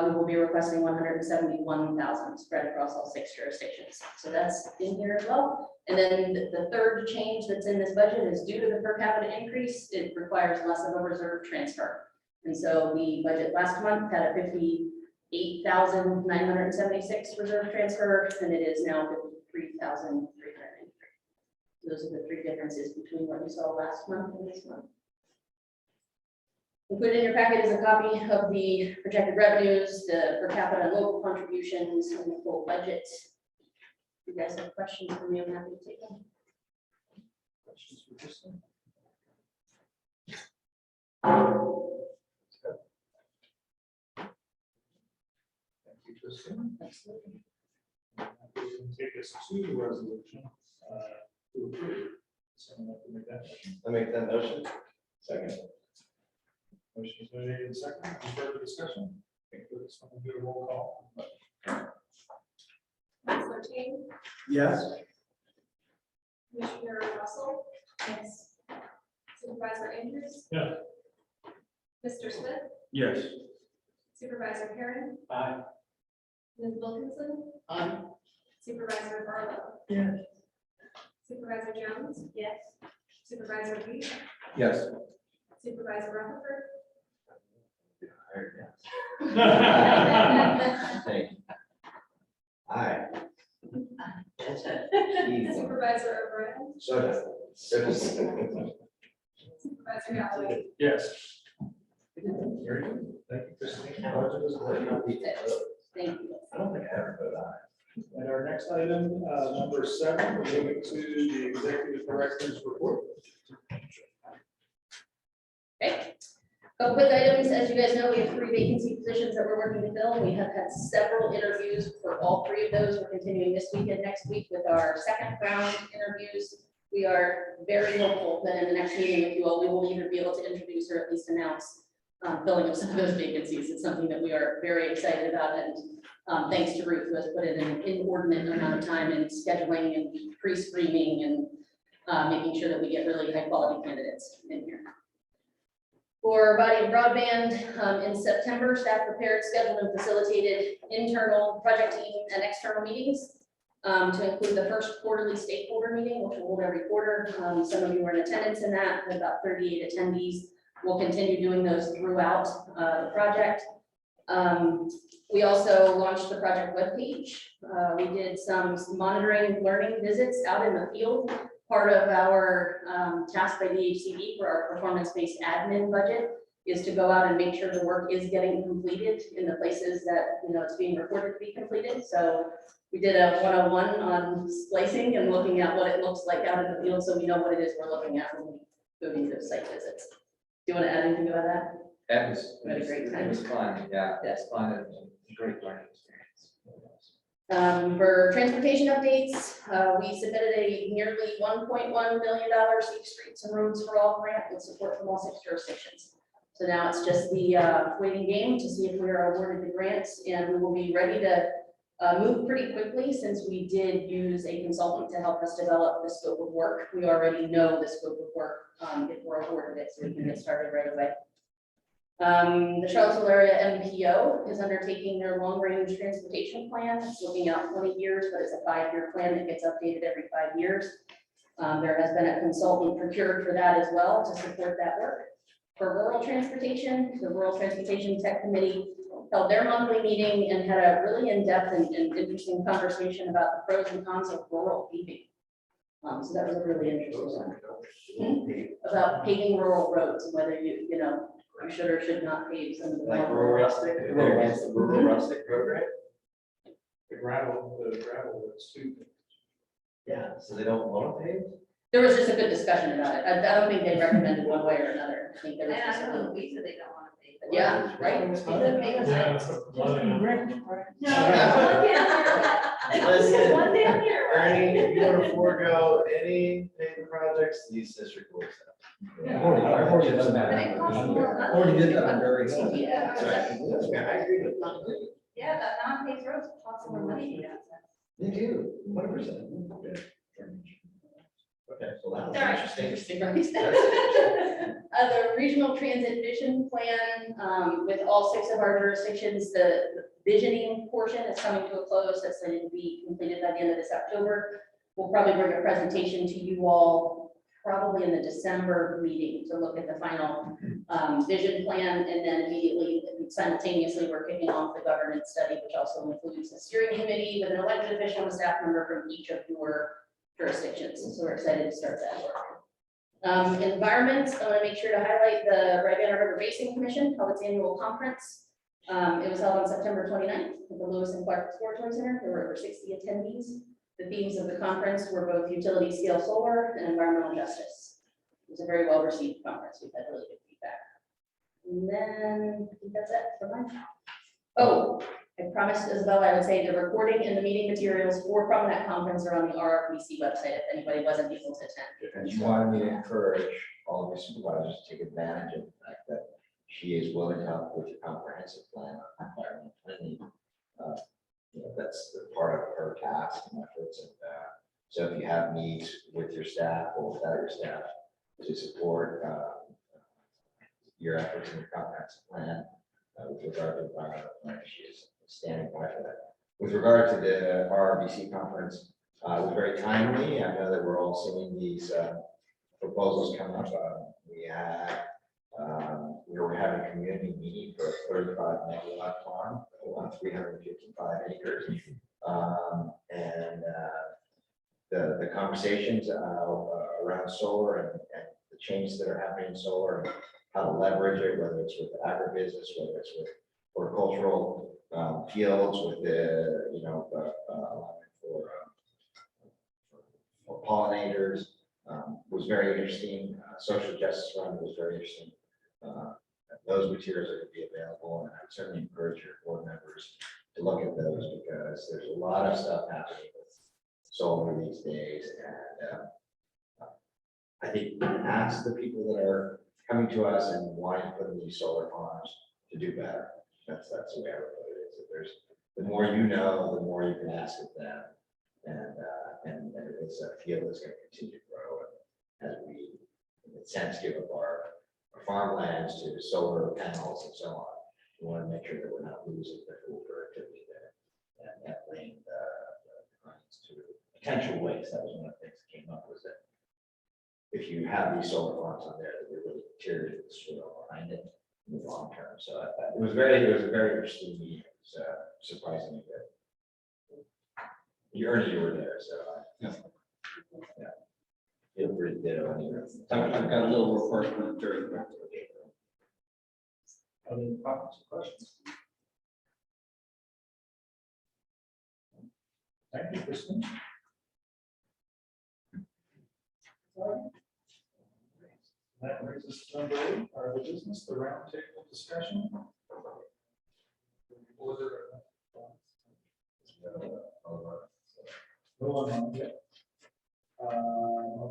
we will be requesting 171,000 spread across all 6 jurisdictions. So that's in here as well. And then the third change that's in this budget is due to the per capita increase, it requires less of a reserve transfer. And so the budget last month had a 58,976 reserve transfer, and it is now 53,393. Those are the 3 differences between what you saw last month and this month. Included in your packet is a copy of the projected revenues, the per capita and local contributions, and the full budget. If you guys have questions for me, I'm happy to take them. Questions for Kristen? Thank you, Kristen. Absolutely. We can take us to the resolution to approve. Someone like to make that motion? I make that motion. Second. Motion is made and second. Any further discussion? I think we're just going to do a roll call. Counselor King, Yes. Commissioner Russell, Yes. Supervisor Andrews. Yeah. Mr. Smith, Yes. Supervisor Perrin, Aye. Ms. Wilkinson, Supervisor Barlow. Yes. Supervisor Jones, Yes. Supervisor Reed, Yes. Supervisor Rutherford, Thank you. Aye. That's it. Supervisor O'Brien, Soda. Supervisor Galloway. Yes. Very good. Thank you, Christine. Budget is great. Thank you. I don't think I ever voted aye. And our next item, number 7, we're moving to the executive director's report. Okay. Couple quick items. As you guys know, we have 3 vacancy positions that we're working to fill. We have had several interviews for all 3 of those. We're continuing this week and next week with our second round interviews. We are very hopeful that in the next meeting with you all, we will either be able to introduce or at least announce filling of some of those vacancies. It's something that we are very excited about, and thanks to Ruth, who has put in an inordinate amount of time in scheduling and pre-screening and making sure that we get really high quality candidates in here. For body and broadband, in September, staff prepared, scheduled, and facilitated internal project team and external meetings to include the first quarterly stakeholder meeting, which we'll hold every quarter. Some of you were in attendance in that, with about 38 attendees. We'll continue doing those throughout the project. We also launched the project webpage. We did some monitoring, learning visits out in the field. Part of our task by the HCD for our performance-based admin budget is to go out and make sure the work is getting completed in the places that, it's being reported to be completed. So we did a 101 on splicing and looking at what it looks like out in the field, so we know what it is we're looking at when we go to those site visits. Do you want to add anything about that? That was, We had a great time. it was fun, yeah, Yes. it's fun, and a great learning experience. For transportation updates, we submitted a nearly $1.1 million Safe Streets and Roads for All grant with support from all 6 jurisdictions. So now it's just the waiting game to see if we are awarded the grants, and we will be ready to move pretty quickly since we did use a consultant to help us develop the scope of work. We already know the scope of work if we're awarded it, so we can get started right away. The Charlottesville area MPO is undertaking their long-range transportation plan. It's looking out 20 years, but it's a 5-year plan that gets updated every 5 years. There has been a consultant procured for that as well to support that work. For rural transportation, the Rural Transportation Tech Committee held their monthly meeting and had a really in-depth and interesting conversation about the pros and cons of rural paving. So that was a really interesting one. About paving rural roads and whether you should or should not pave some of the. Like rural rustic, the rural rustic program? The gravel that's too. Yeah, so they don't want to pay? There was just a good discussion about it. I don't think they recommended one way or another. I think there was just a I little. know, Louisa, they don't want to Yeah, right? Yeah, it's a lot of- Listen, One down here. Ernie, if you want to forego any paving projects, these district will accept. I've already done that. But it costs more money. Already did that on very. Yeah. I agree with that. Yeah, that non-paved roads cost more money to do that. They do, 100%. Okay, so that was Sorry. interesting. The regional transit vision plan, with all 6 of our jurisdictions, the visioning portion is coming to a close. That's going to be completed by the end of this October. We'll probably bring a presentation to you all probably in the December meeting to look at the final vision plan. And then immediately, simultaneously, we're kicking off the governance study, which also includes a steering committee with an elected official and a staff member from each of your jurisdictions. So we're excited to start that work. Environment, I want to make sure to highlight the Rivanna River Basin Commission held its annual conference. It was held on September 29th at the Lewis and Clark Exploratory Center. There were over 60 attendees. The themes of the conference were both utility scale solar and environmental justice. It was a very well received conference. We've had really good feedback. And then I think that's it for mine. Oh, I promised Isabella I would say the recording and the meeting materials from that conference are on the RRPC website if anybody wasn't able to attend. And you wanted me to encourage all of your supervisors to take advantage of the fact that she is willing to help with your comprehensive plan on environmental planning. That's the part of her task and efforts. And so if you have needs with your staff or without your staff to support your efforts in your comprehensive plan with regard to environmental planning, she is standing by for that. With regard to the RRBC conference, it was very timely. I know that we're all seeing these proposals come up. We were having a community meeting for a 35 megawatt farm on 355 acres. The conversations around solar and the changes that are happening in solar, and how to leverage it, whether it's with agribusiness, whether it's with horticultural fields, with the, for pollinators, was very interesting. Social justice fund was very interesting. Those materials are going to be available, and I would certainly encourage your board members to look at those, because there's a lot of stuff happening with solar these days. And I think we can ask the people that are coming to us and wanting to put in these solar farms to do better. That's the way I would put it. Is that there's, the more you know, the more you can ask of them, and it's a field that's going to continue to grow. And as we, in a sense, give up our farmlands to solar panels and so on, we want to make sure that we're not losing the full productivity there, and that lane to potential waste. That was one of the things that came up, was that if you have these solar farms on there, that they really deteriorate the soil behind it in the long term. So it was a very interesting meeting. It was surprisingly good. You were there, so yeah. Feel free to ditto anywhere. I've got a little report from during the. Other comments or questions? Thank you, Kristen. That brings us to number 8, our business, the roundtable discussion. I'll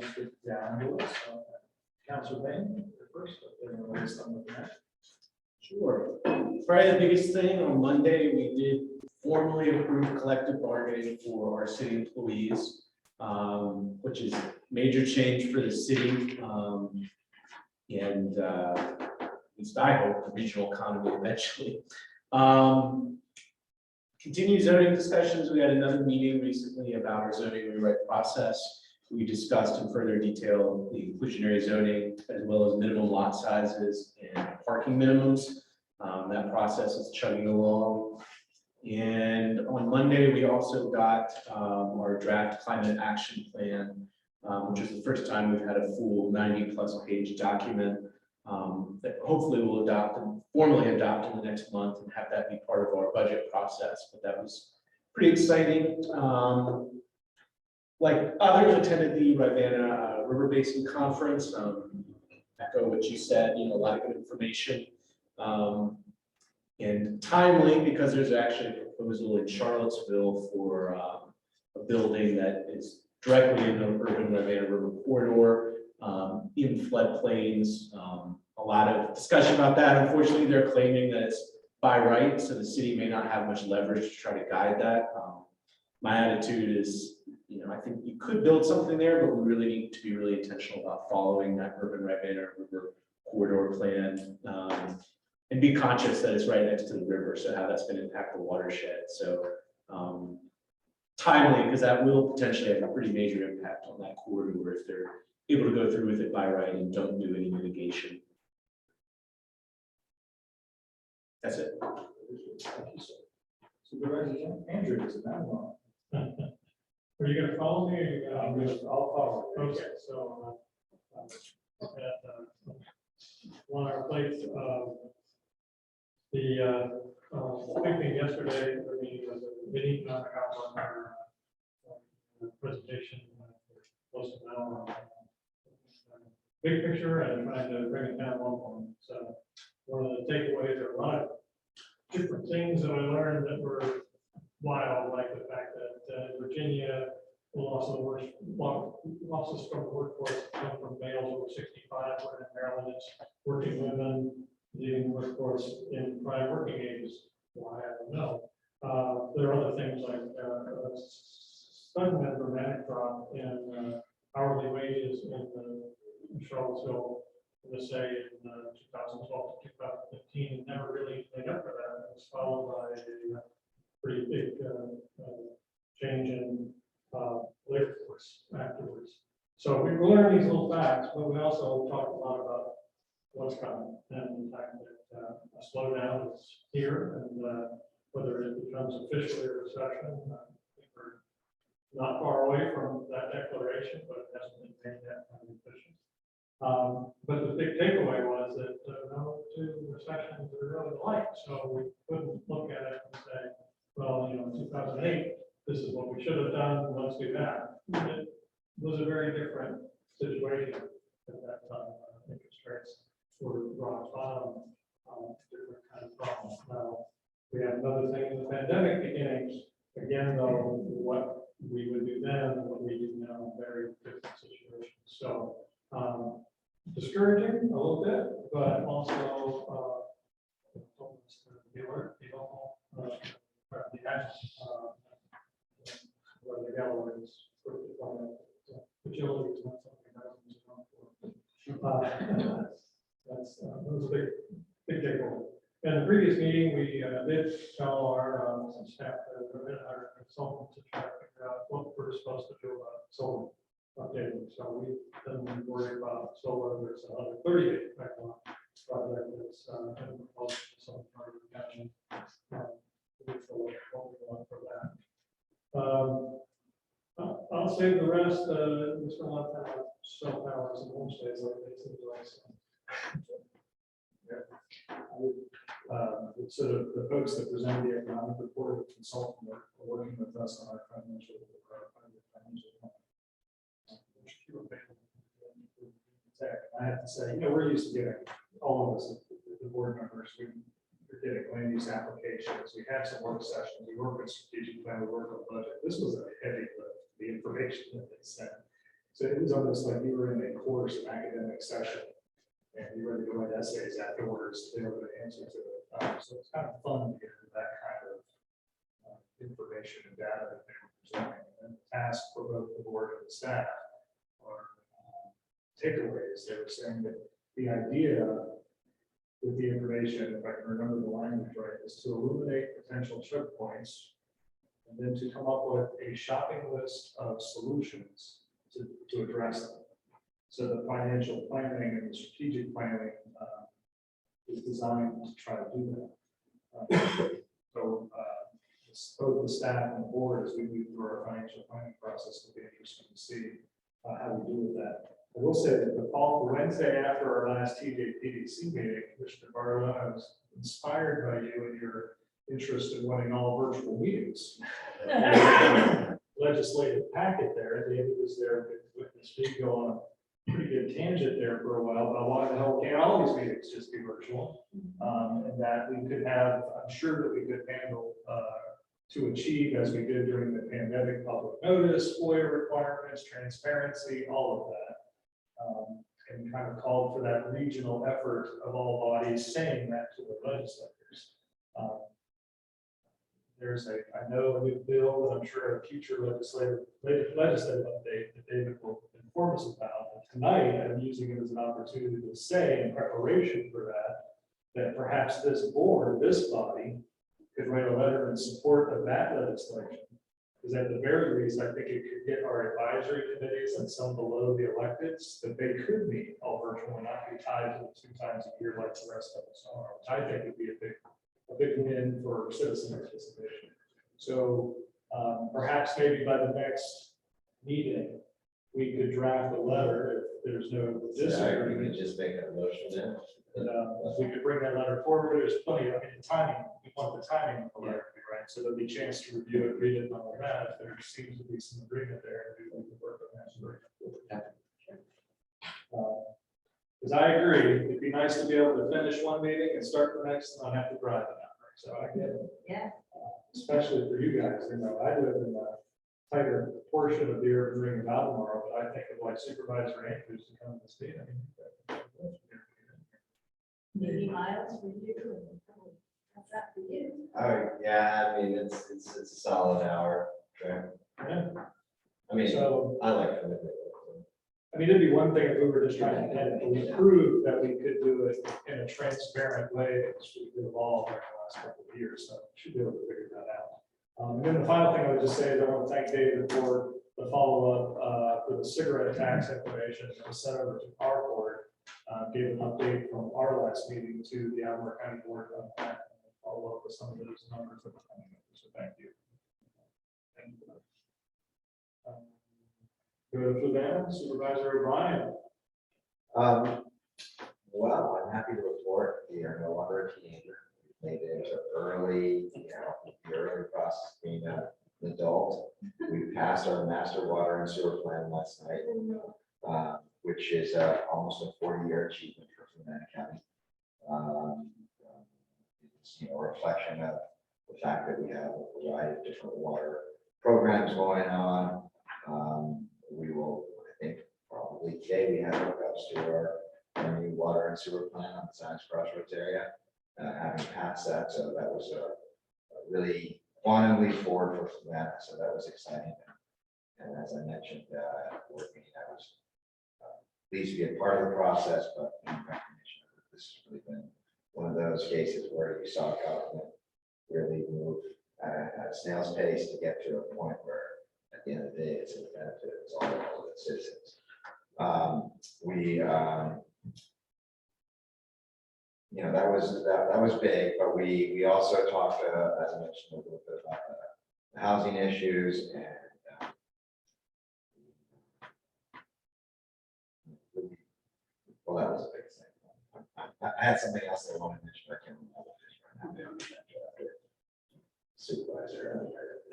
just get down to it. Councilor Lane, first. Sure. Probably the biggest thing, on Monday, we did formally approve collective bargaining for our city employees, which is major change for the city. And at least I hope the regional economy eventually. Continued zoning discussions. We had another meeting recently about our zoning rewrite process. We discussed in further detail the inclusionary zoning, as well as minimum lot sizes and parking minimums. That process is chugging along. And on Monday, we also got our draft climate action plan, which is the first time we've had a full 90+ page document that hopefully we'll formally adopt in the next month, and have that be part of our budget process. But that was pretty exciting. Like others, attended the Rivanna River Basin Conference. Echo what you said, a lot of good information. And timely, because there's actually a proposal in Charlottesville for a building that is directly in the urban Riviera River corridor, in floodplains. A lot of discussion about that. Unfortunately, they're claiming that it's by right, so the city may not have much leverage to try to guide that. My attitude is, I think you could build something there, but we really need to be really intentional about following that urban Riviera River corridor plan, and be conscious that it's right next to the river, so how that's going to impact the watershed. So timely, because that will potentially have a pretty major impact on that corridor if they're able to go through with it by right and don't do any mitigation. That's it. Supervisor Andrew, is it that one? Are you gonna follow me or you gonna? I'll follow. Okay, so. On our plate, the big thing yesterday, for me, was a mini economic outlook, our presentation, close to an hour. Big picture and trying to bring it down one point. So one of the takeaways are a lot of different things that I learned that were wild, like the fact that Virginia losses from the workforce come from males over 65, where in Maryland it's working women leaving the workforce in prime working ages. Why, I don't know. There are other things like sudden and dramatic drop in hourly wages in Charlottesville, let's say in 2012 to 2015, and never really made up for that. It was followed by a pretty big change in labor force afterwards. So we learned these little facts, but we also talked a lot about what's coming and the fact that a slowdown is here, and whether it becomes officially a recession, we're not far away from that declaration, but it hasn't been made that kind of official. But the big takeaway was that no two recessions are really alike, so we couldn't look at it and say, well, in 2008, this is what we should have done, let's do that. It was a very different situation at that time. Interest rates were rock bottom, different kind of problems. Now, we have another thing in the pandemic beginning. Again, though, what we would do then and what we do now, very different situations. So, discouraging a little bit, but also the alert, the awful, where the gallery is agility is not something that's that was a big takeaway. In the previous meeting, we did tell our staff that our consultants to try to figure out what we're supposed to do about solar updating. So we didn't worry about solar. There's another 30-day backlog project that's been proposed for some part of the county. For that. I'll save the rest. We spent a lot of time on cell towers and homestays lately. Sort of the folks that presented the economic report, the consultant, are working with us on our financial I have to say, we're used to getting, all of us, the board members, we're getting land use applications. We have some work sessions. We work with strategic plan. We work on budget. This was a heavy lift, the information that they sent. So it was almost like you were in a course, an academic session, and you were to write essays afterwards. They were going to answer to it. So it's kind of fun to get that kind of information and data that they were presenting. And the task for both the board and the staff are takeaways. They were saying that the idea with the information, if I can remember the language right, is to illuminate potential choke points and then to come up with a shopping list of solutions to address them. So the financial planning and the strategic planning is designed to try to do that. Both the staff and the board, as we move through our financial planning process, will be interesting to see how we do with that. I will say that the Wednesday after our last TJPDC meeting, Commissioner Barlow, I was inspired by you and your interest in wanting all virtual meetings. Legislative packet there, David was there with Ms. Vigo on pretty good tangent there for a while, but why the hell can't all these meetings just be virtual? And that we could have, I'm sure that we could handle, to achieve, as we did during the pandemic, public notice, FOIA requirements, transparency, all of that. And kind of called for that regional effort of all bodies saying that to the legislators. There's I know a new bill, and I'm sure a future legislative update that David will inform us about. And tonight, I'm using it as an opportunity to say, in preparation for that perhaps this board, this body, could write a letter in support of that legislation. Because at the very least, I think it could get our advisory committees and some below the electeds, that they could meet all virtual and not be tied to the 2 times a year like the rest of us are, which I think would be a big win for citizen participation. So perhaps maybe by the next meeting, we could draft a letter if there's no disagreement. Just make a motion then. We could bring that letter forward. There's plenty of, the timing, we want the timing of the letter to be right. So there'll be a chance to review it, read it, and all that. If there seems to be some agreement there, we can work on that. Because I agree, it'd be nice to be able to finish one meeting and start the next and not have to drive it out. So I get it. Yeah. Especially for you guys, I live in a tighter portion of the urban ring of Albemarle, but I think of like Supervisor Andrews to come to this meeting. Maybe Miles for you. How's that for you? Oh, yeah, I mean, it's a solid hour. Okay. Yeah. I mean, So, I like commitment. it'd be one thing if we were just trying to prove that we could do it in a transparent way, which we've evolved over the last couple of years, so we should be able to figure that out. And then the final thing I would just say is I want to thank David for the follow-up for the cigarette tax information that was sent over to our board. Gave an update from our last meeting to the Albemarle County Board on that, and follow up with some of those numbers that were coming up, so thank you. Go to Fluvanna, Supervisor O'Brien. Well, I'm happy to report we are no longer a teenager. We made it into early, the early process of being an adult. We passed our master water and sewer plan last night, which is almost a 40-year achievement for Fluvanna County. It's a reflection of the fact that we have a variety of different water programs going on. We will, I think, probably today we have hookups to our new water and sewer plan on the Science Crossroads area, having passed that. So that was a really quantum leap forward for Fluvanna. So that was exciting. And as I mentioned, at the board meeting, I was pleased to be a part of the process, but in recognition of this has really been one of those cases where you saw government really move at a snail's pace to get to a point where at the end of the day, it's a benefit, it's all of the citizens. That was big, but we also talked, as I mentioned, a little bit about the housing issues and well, that was a big thing. I had something else I wanted to mention, but I can't remember right now. Supervisor.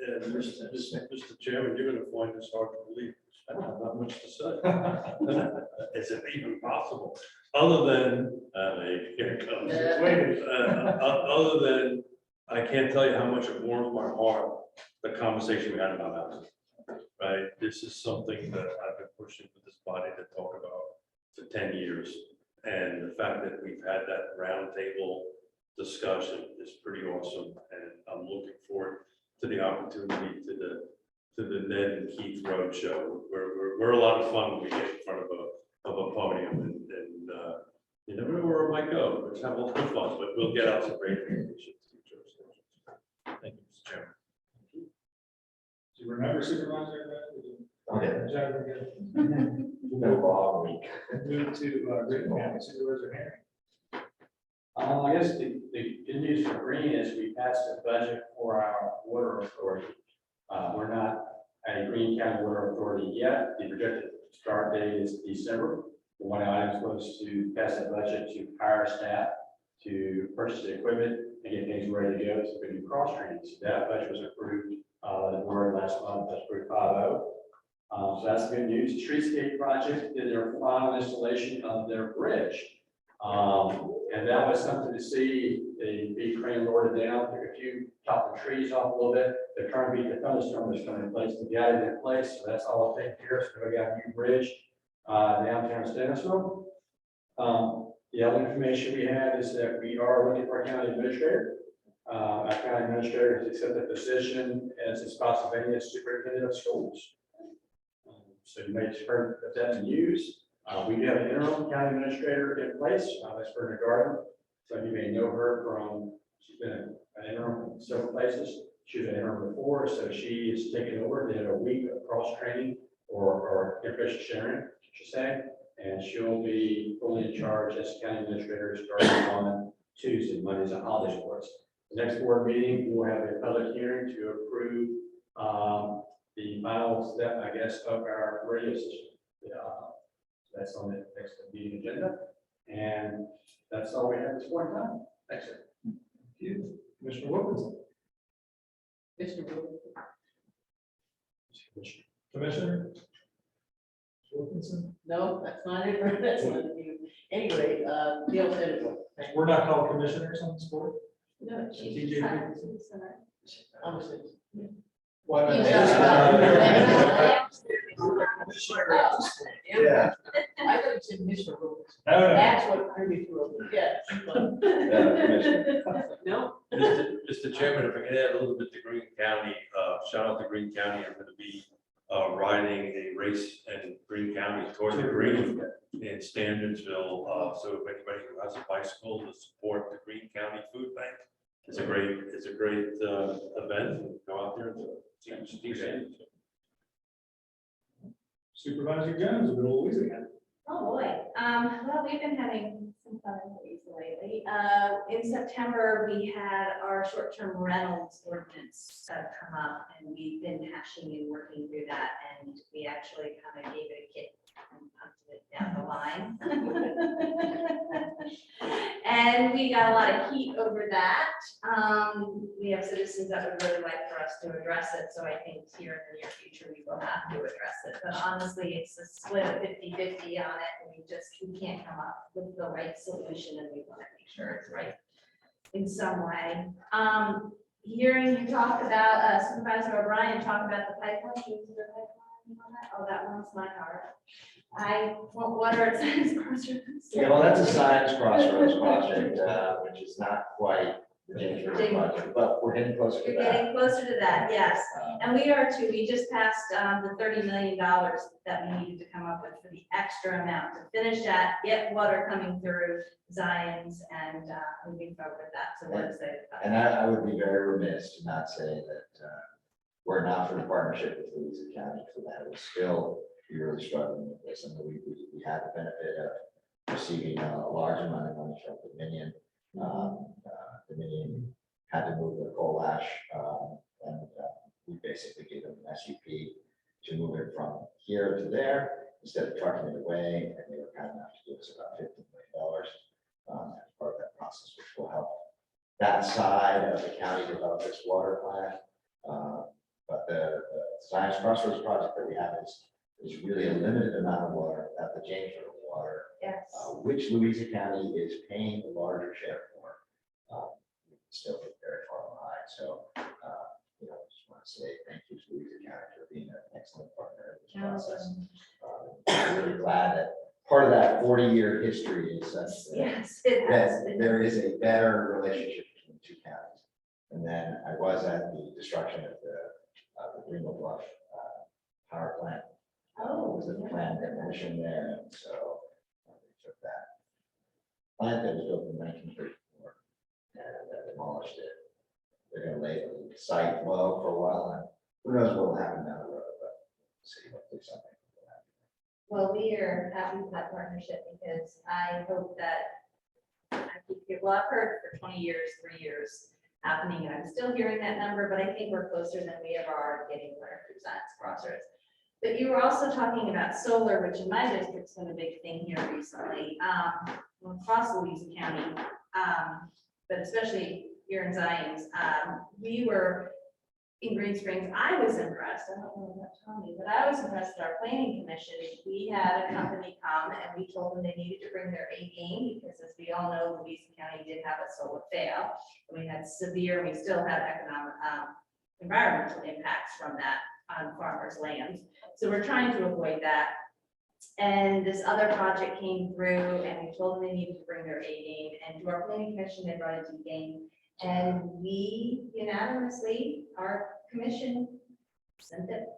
Yeah, Mr. Chairman, you're gonna find this hard to believe. I don't have that much to say. Is it even possible? Other than, here it comes. Other than, I can't tell you how much it warms my heart, the conversation we had about housing. Right? This is something that I've been pushing for this body to talk about for 10 years. And the fact that we've had that roundtable discussion is pretty awesome. And I'm looking forward to the opportunity to the Ned and Keith Road Show. We're a lot of fun when we get in front of a podium and you never know where it might go. Let's have a lot of fun, but we'll get out some great information. Thank you, Mr. Chairman. Do you remember Supervisor? No long week. Move to Greene County Supervisor Henry. I guess the good news for Greene is we passed a budget for our water authority. We're not at a Greene County Water Authority yet. The projected start date is December. One item was to pass a budget to hire staff, to purchase equipment and get things ready to go to the new cross training. So that budget was approved the board last month. That's approved 5-0. So that's good news. Streetscape Project did their final installation of their bridge. And that was something to see. The big crane lowered it down, took a few, chopped the trees off a little bit. They're trying to beat the thunderstorm that's coming in place to get it in place. So that's all taken care of. So we got a new bridge downtown Stennisville. The other information we have is that we are looking for a county administrator. Our county administrator has accepted the position as his Pennsylvania superintendent of schools. So you may have heard of that in news. We do have an interim county administrator in place, that's Brenda Garden. So you may know her from, she's been an interim in several places. She was an interim before, so she is taking over. They had a week of cross training or information sharing, I should say. And she'll be fully in charge as county administrator starting on Tuesday. Mondays and holidays for us. The next board meeting, we'll have a public hearing to approve the final step, I guess, of our radio system. That's on the next meeting agenda. And that's all we have this one time. Thanks, sir. Thank you. Commissioner Wilkinson. Commissioner Wilkinson. No, that's not it, that's not you. Anyway, Bill said it. We're not called commissioners on this board. No, TJPDC. I'm a citizen. Why You not? Yeah. I thought you said Mr. Wilkinson. No, no. That's what threw me through. Yeah. No? Mr. Chairman, if I can add a little bit to Greene County, shout out to Greene County. I'm going to be riding a race in Greene County toward the Greene in Standardsville. So if anybody who has a bicycle to support the Greene County Food Bank, it's a great event. Go out there and see Standardsville. Supervisor Jones, Middle Louisa County. Oh, boy. Well, we've been having some fun days lately. In September, we had our short-term rentals ordinance come up, and we've been hashing and working through that, and we actually kind of gave it a kick and pumped it down the line. And we got a lot of heat over that. We have citizens that would really like for us to address it, so I think here in the near future, we will have to address it. But honestly, it's a split of 50-50 on it, and we can't come up with the right solution, and we want to make sure it's right in some way. Hearing you talk about Supervisor O'Brien talk about the pipeline. Is there a pipeline on that? Oh, that one's my heart. I want water at Science Crossroads. Yeah, well, that's a Science Crossroads project, which is not quite the James River project, but we're getting closer to You're that. getting closer to that, yes. And we are too. We just passed the $30 million that we needed to come up with for the extra amount to finish that, get water coming through Zions and moving forward with that. So we're excited about And that. I would be very remiss to not say that we're not for the partnership with Louisa County, so that is still, we're really struggling with this. And we had the benefit of receiving a large amount of money from Dominion. Dominion had to move the coal ash, and we basically gave them an SUP to move it from here to there instead of trucking it away. And they were kind enough to give us about $15 million as part of that process, which will help that side of the county develop its water plant. But the Science Crossroads project that we have is really a limited amount of water at the James River water, Yes. which Louisa County is paying the larger share for. Still very far behind. So, just want to say thank you to Louisa County for being an excellent partner in this process. I'm really glad that part of that 40-year history is Yes, it has. that there is a better relationship between the two counties. And then I was at the destruction of the Greenville Bluff power plant. Oh, Was the planned demolition there, and so they took that plant that was built in 1934 and demolished it. They're gonna lay the site low for a while, and who knows what will happen down the road, but see, hopefully something will happen. Well, we are happy with that partnership because I hope that I've heard for 20 years, 3 years happening, and I'm still hearing that number, but I think we're closer than we ever are getting water through Science Crossroads. But you were also talking about solar, which in my district's been a big thing here recently, across Louisa County, but especially here in Zions. We were in Green Springs, I was impressed, I don't know about Tommy, but I was impressed at our planning commission. We had a company come and we told them they needed to bring their A game, because as we all know, Louisa County did have a solar fail. And we had severe, we still have economic, environmental impacts from that on farmers' lands. So we're trying to avoid that. And this other project came through and we told them they needed to bring their A game, and to our planning commission, they brought a D game. And we unanimously, our commission sent it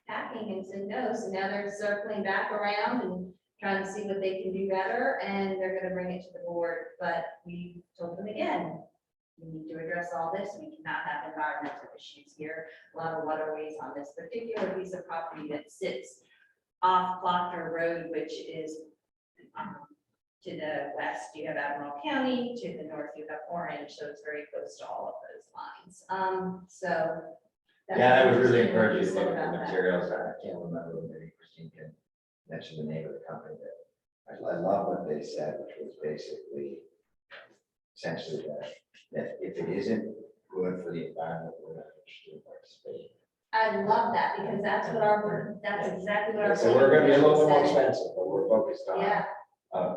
packing and said no. So now they're circling back around and trying to see what they can do better, and they're gonna bring it to the board. But we told them again, we need to address all this. We cannot have environmental issues here. A lot of waterways on this particular piece of property that sits off Clocker Road, which is to the west, you have Albemarle County, to the north, you have Orange, so it's very close to all of those lines. So. Yeah, I would really interesting what encourage you you to said look at about the that. materials. I can't remember, maybe Christine can mention the name of the company that, I love what they said, which was basically essentially that if it isn't good for the environment, we're not interested in participating. I love that, because that's what that's exactly what our. So we're gonna be a little bit more planning commission expensive, but we're focused said. on Yeah,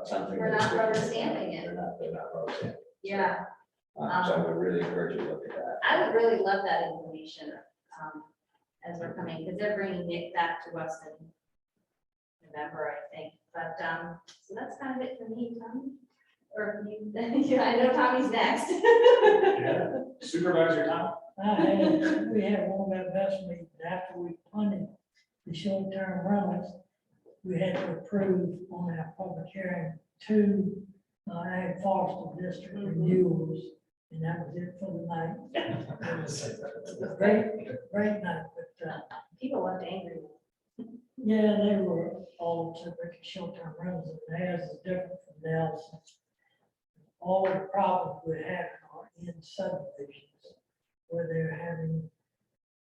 something. We're that's not good. rubber stamping it. They're not rubber stamping. yeah. So I would really encourage you to look at that. I would really love that information, as we're coming, because they're bringing it back to us in November, I think. But, so that's kind of it for me, Tommy. Or you, yeah, I know Tommy's next. Yeah. Supervisor Tom? We had one of our best meetings after we funded the short-term rentals. We had to approve on our public hearing 2 ag forestal district renewals, and that was it for the night. It was a great night, but People left angry. yeah, they were all typical short-term rentals, and theirs is different from theirs. All the problems we're having are in subdivisions, where they're having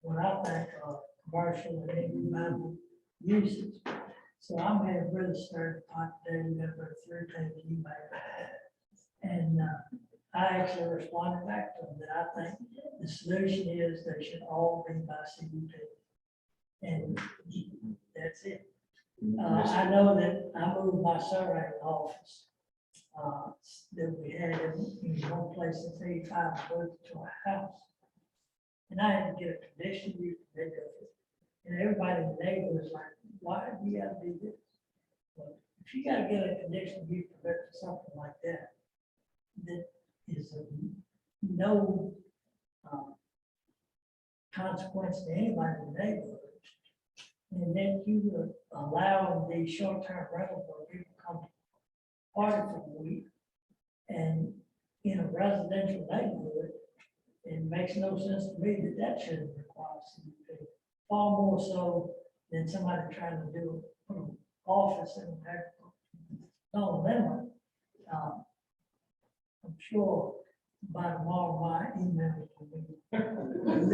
what I think are commercial and environmental uses. So I'm having really started the pot today, we got about 3 times email. And I actually responded back to them that I think the solution is they should all be by CUP. And that's it. I know that I moved my surveying office that we had in one place since 85, moved to a house. And I had to get a conditional use permit of it. And everybody in the neighborhood was like, why do you gotta do this? Well, if you gotta get a conditional use permit for something like that, that is of no consequence to anybody in the neighborhood. And then you are allowing these short-term rentals where people come to party for a week, and in a residential neighborhood, it makes no sense to me that that shouldn't require CUP. Far more so than somebody trying to do put an office in there. No limit. I'm sure by tomorrow my email will be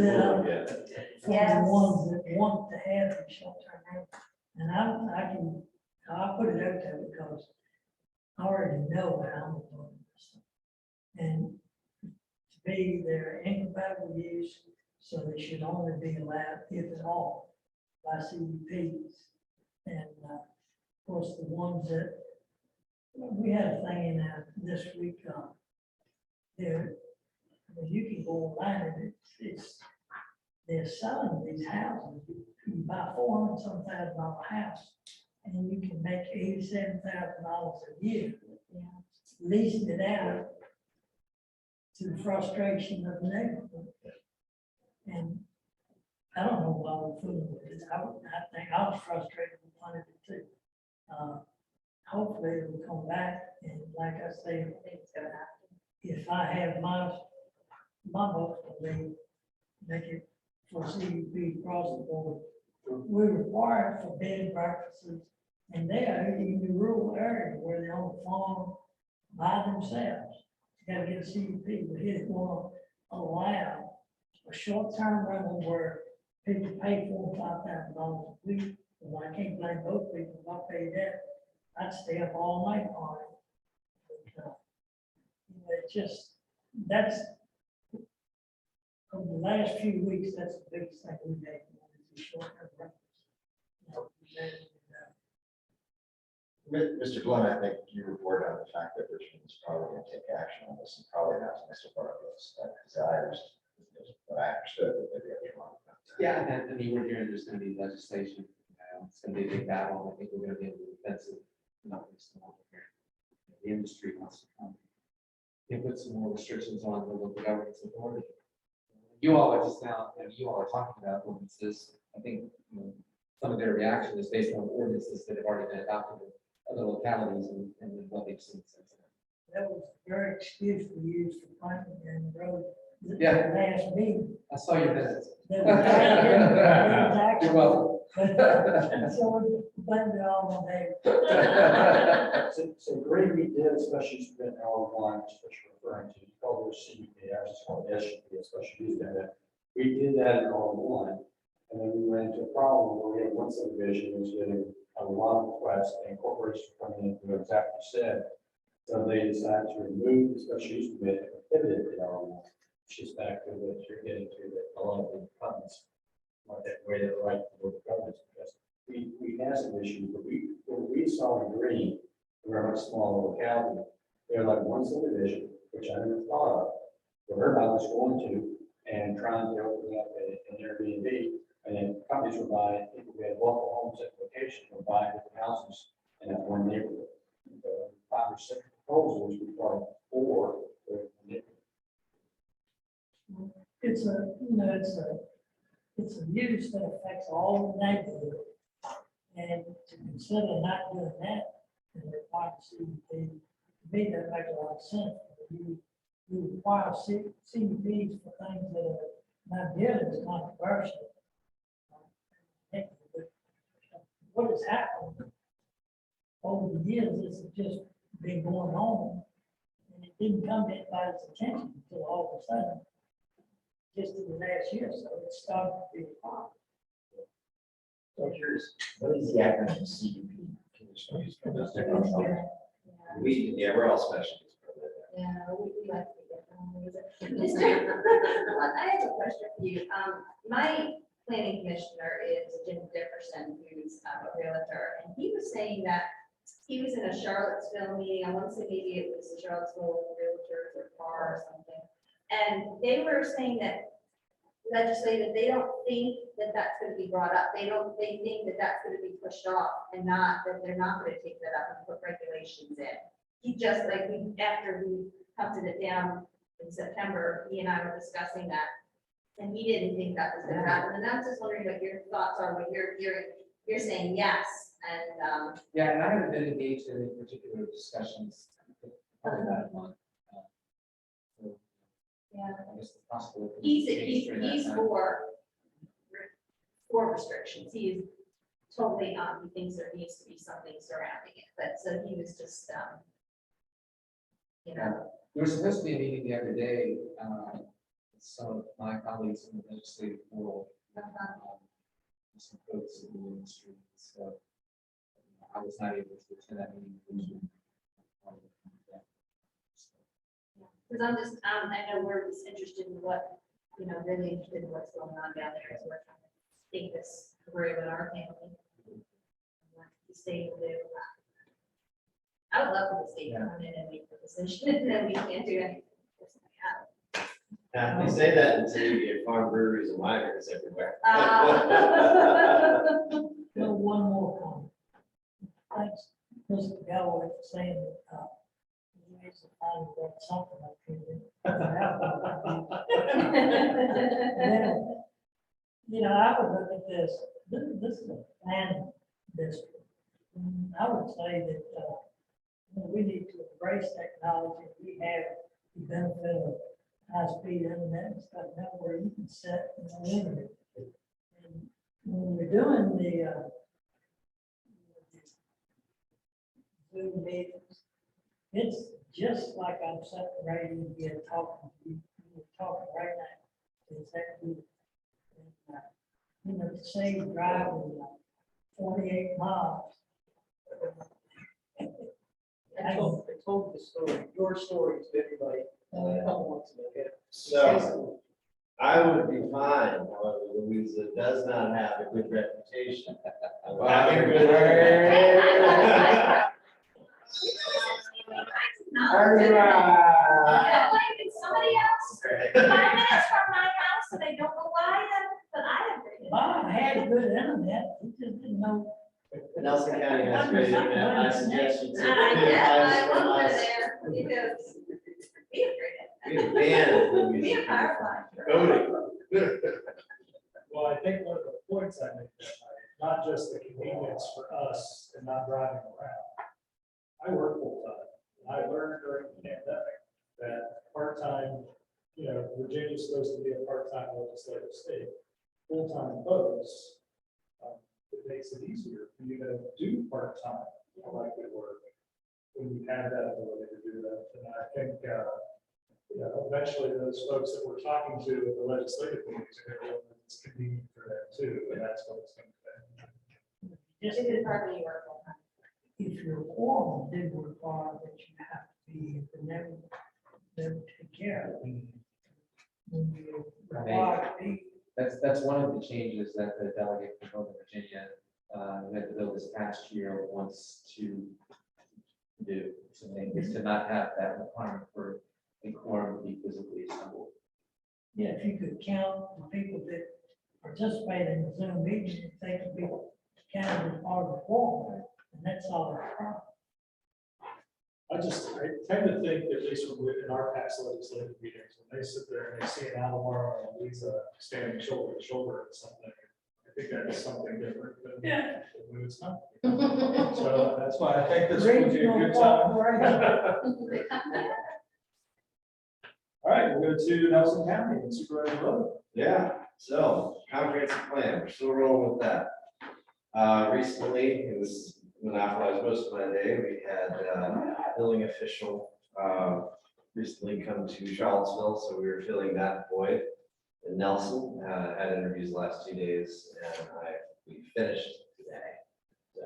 lit up for the ones that want to have the short-term rental. And I'll put it out there because I already know how I'm doing this. And to me, they're incompatible use, so they should only be allowed, if at all, by CUPs. And of course, the ones that, we had a thing in this week, there, I mean, you can go online and they're selling these houses. You buy $400,000 house, and you can make $87,000 a year, leasing it out to the frustration of the neighborhood. And I don't know why we're fooling with it. I think I was frustrated with one of it too. Hopefully it will come back, and like I say, I think it's gonna happen. If I have my vote for me, make it for CUP across the board. We require it for bed and breakfasts, and they are in the rural area where they own a farm by themselves. You gotta get a CUP, but here they want to allow a short-term rental where people pay $4,000 or $5,000 a week. Well, I can't blame both people. If I pay that, I'd stay up all night on it. But, it's just, that's over the last few weeks, that's the biggest thing we've had. is the short-term rentals. You know, Mr. Glenn, I think you reported on the fact that Richmond is probably going to take action on this and probably not Mr. Bartlett's desires, is what I understood, but maybe I'm wrong. Yeah, and I mean, we're hearing there's gonna be legislation, it's gonna be a big battle, and I think we're gonna be able to defensive, not just the one here. The industry wants to come. They put some more restrictions on the local government's authority. You all are just now, you all are talking about ordinances, I think, some of their reaction is based on ordinances that have already been adopted in other localities and what they've seen since then. That was very excuse we used for planting and road. Yeah. Last meeting. I saw your visits. There was actually- You're welcome. So we blamed it all on Dave. So Greene, we did a special use permit R1, which you're referring to, you called it a CUP, I just called it SUP, a special use permit. We did that in R1, and then we ran into a problem where we had one subdivision that was getting a lot of requests, and corporations were coming in, to do exactly what you said. So they decided to remove the special use permit and pivot it to R1, which is back to what you're getting to, that a lot of the companies want that way to right to local governments, because we had some issues, but what we saw in Greene, we're a much smaller locality. They're like one subdivision, which I never thought of. But everybody was going to and trying to open up an Airbnb, and then companies were buying, people who had local homes at the location were buying different houses in that one neighborhood. 5 or 6 proposals, we bought 4 for the neighborhood. It's a use that affects all the neighborhood. And to consider not doing that and require CUP, to me, that makes a lot of sense. You require CUPs for things that are not good, it's controversial. What has happened over the years, this has just been going on, and it didn't come to anybody's attention until all of a sudden, just in the last year, so it started to be a problem. So I'm curious, what is the acronym CUP? Conditional use permit? We're all special use permit. Yeah, we like to get I have a question for you. My planning commissioner is Jim Dickerson, who's a realtor, and he was saying that he was in a Charlottesville meeting. I want to say maybe it was the Charlottesville Realtors or bar or something. And they were saying that legislative, they don't think that that's going to be brought up. They think that that's going to be pushed off and not that they're not going to take that up and put regulations in. He just after we hunted it down in September, he and I were discussing that. And he didn't think that was going to happen. And I was just wondering what your thoughts are when you're saying yes. And Yeah, and I haven't been engaged in any particular discussions. Probably about a month. So, yeah, I guess it's possible. he's for restrictions. He is totally he thinks there needs to be something surrounding it. But so he was just There was supposed to be a meeting the other day. Some of my colleagues in the legislative world. Some folks in the industry. So I was not able to attend that meeting. Because I'm just, I know we're just interested in what, really interested in what's going on down there, so we're trying to think this through in our family. The state will do. I would love for the state to come in and make the decision, and then we can't do anything. They say that until you get farm breweries and wineries everywhere. Well, one more comment. Thanks, Mr. Galloway, for saying that, he needs to find that something up here. I would look at this, this is a planning district. I would say that, we need to embrace technology. We have the benefit of high-speed internet and stuff now where you can set and limit it. And when we're doing the Zoom meetings, it's just like I'm sitting right in here talking to you. You're talking right now. It's that good. And, to save driving 48 miles. I told the story, your story to everybody. A couple months ago. So I would be fine, however, Louisa does not have a good reputation. of having good hair. No, like it's somebody else, 5 minutes from my house, and they don't know why, but I have. Bob had good internet, he just didn't know. Nelson County has great internet. I suggest you take I good advice from love us. it there, because we have great. We have banned We Louisa have Firefly. voting. Well, I think one of the points I made that night, not just the convenience for us and not driving around. I work full time. I learned during the pandemic that part-time, Virginia's supposed to be a part-time legislative state. Full-time folks, it makes it easier for you to do part-time elected work when you have that ability to do that. And I think, eventually those folks that we're talking to at the legislative meetings are going to realize it's convenient for them too, and that's what it's going to be. Just It is hardly work full time. if your quorum did require that you have to be, the never take care of you. When you require to be. That's one of the changes that the delegate from Northern Virginia, had to bill this past year wants to do. So is to not have that requirement for a quorum to be physically assembled. Yeah, if you could count the people that participate in the Zoom meeting, if they could be counted as part of the quorum, and that's all the problem. I tend to think, at least in our past legislative meetings, when they sit there and they see an Albemarle and Louisa standing shoulder to shoulder at something, I think that's something different than when it's not. So that's why I think this would be a good time. All right, we'll go to Nelson County and Supervisor Rowe. Yeah, so comprehensive plan, we're still rolling with that. Recently, it was monopolized most of my day. We had a building official recently come to Charlottesville, so we were filling that void. And Nelson had interviews the last 2 days, and we finished today.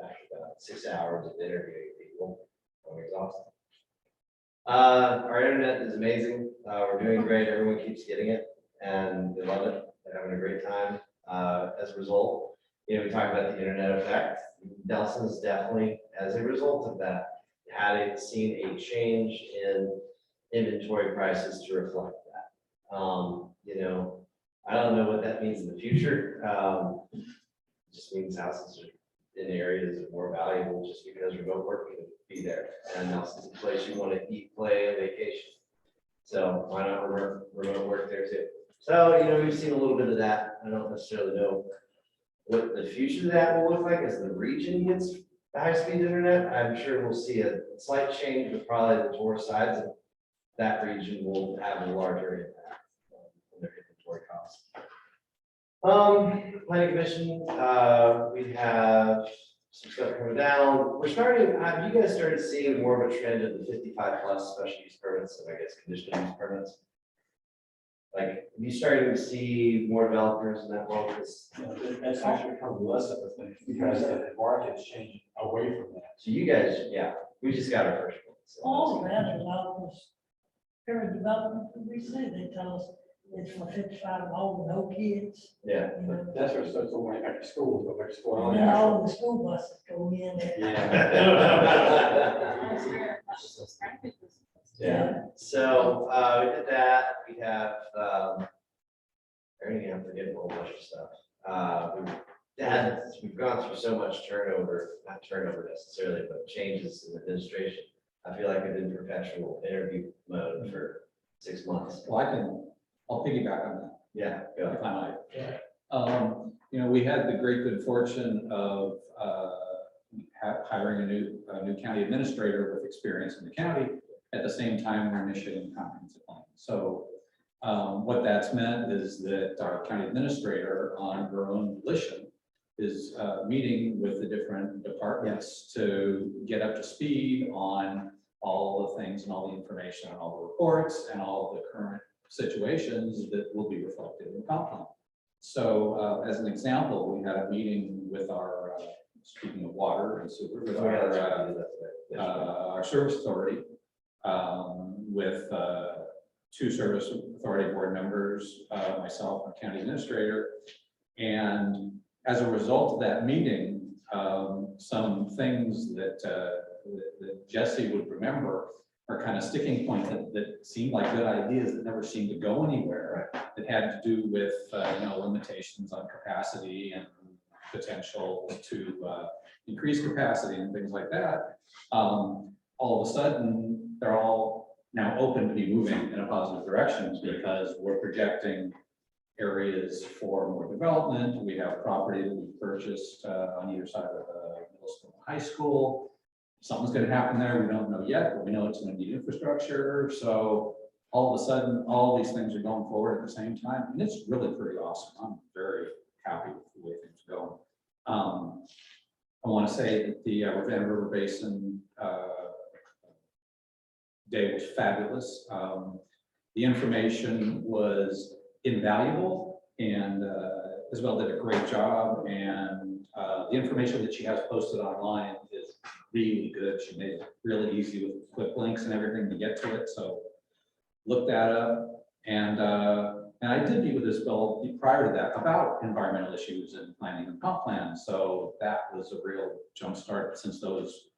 After about 6 hours of interviewing people, I'm exhausted. Our internet is amazing. We're doing great. Everyone keeps getting it, and they love it. They're having a great time. As a result, we talk about the internet effect. Nelson's definitely, as a result of that, seen a change in inventory prices to reflect that. I don't know what that means in the future. It just means houses in areas are more valuable just because remote work can be there. And Nelson's a place you want to eat, play, and vacation. So why not remote work there too? So, we've seen a little bit of that. I don't necessarily know what the future of that will look like as the region gets high-speed internet. I'm sure we'll see a slight change, but probably the tourist sides of that region will have a larger impact on their inventory costs. Planning commission, we have some stuff coming down. We're starting, have you guys started seeing more of a trend of the 55+ special use permits and I guess conditional use permits? Like, have you starting to see more developers in that world? That's actually become less of a thing because the market's changing away from that. So you guys, we just got our first one. So All of that developers, every development that we see, they tell us it's for 55 and older, no kids. Yeah. You know, That's what's supposed to go back to school, go back to school. and then all the school buses go in there. Yeah, so we did that. We have, I'm forgetting a whole bunch of stuff. We've gone through so much turnover, not turnover necessarily, but changes in administration. I feel like I've been in perpetual interview mode for 6 months. Well, I'll piggyback on that, Yeah, go. if I might. We had the great good fortune of hiring a new county administrator with experience in the county. At the same time, we're initiating a comprehensive plan. So what that's meant is that our county administrator on her own volition is meeting with the different departments to get up to speed on all the things and all the information and all the reports and all the current situations that will be reflected in the comp plan. So as an example, we had a meeting with our, speaking of water and sewer, with our service authority, with two service authority board members, myself and county administrator. And as a result of that meeting, some things that Jesse would remember are kind of sticking points that seemed like good ideas that never seemed to go anywhere. That had to do with, limitations on capacity and potential to increase capacity and things like that. All of a sudden, they're all now open to be moving in a positive direction because we're projecting areas for more development. We have property that we purchased on either side of the middle school and high school. Something's going to happen there. We don't know yet, but we know it's going to need infrastructure. So all of a sudden, all these things are going forward at the same time. And it's really pretty awesome. I'm very happy with the way things are going. I want to say that the Fluvanna River Basin day was fabulous. The information was invaluable, and Isabel did a great job. And the information that she has posted online is really good. She made it really easy with quick links and everything to get to it. So look that up. And I did meet with Isabel prior to that about environmental issues and planning and comp plans. So that was a real jumpstart, since those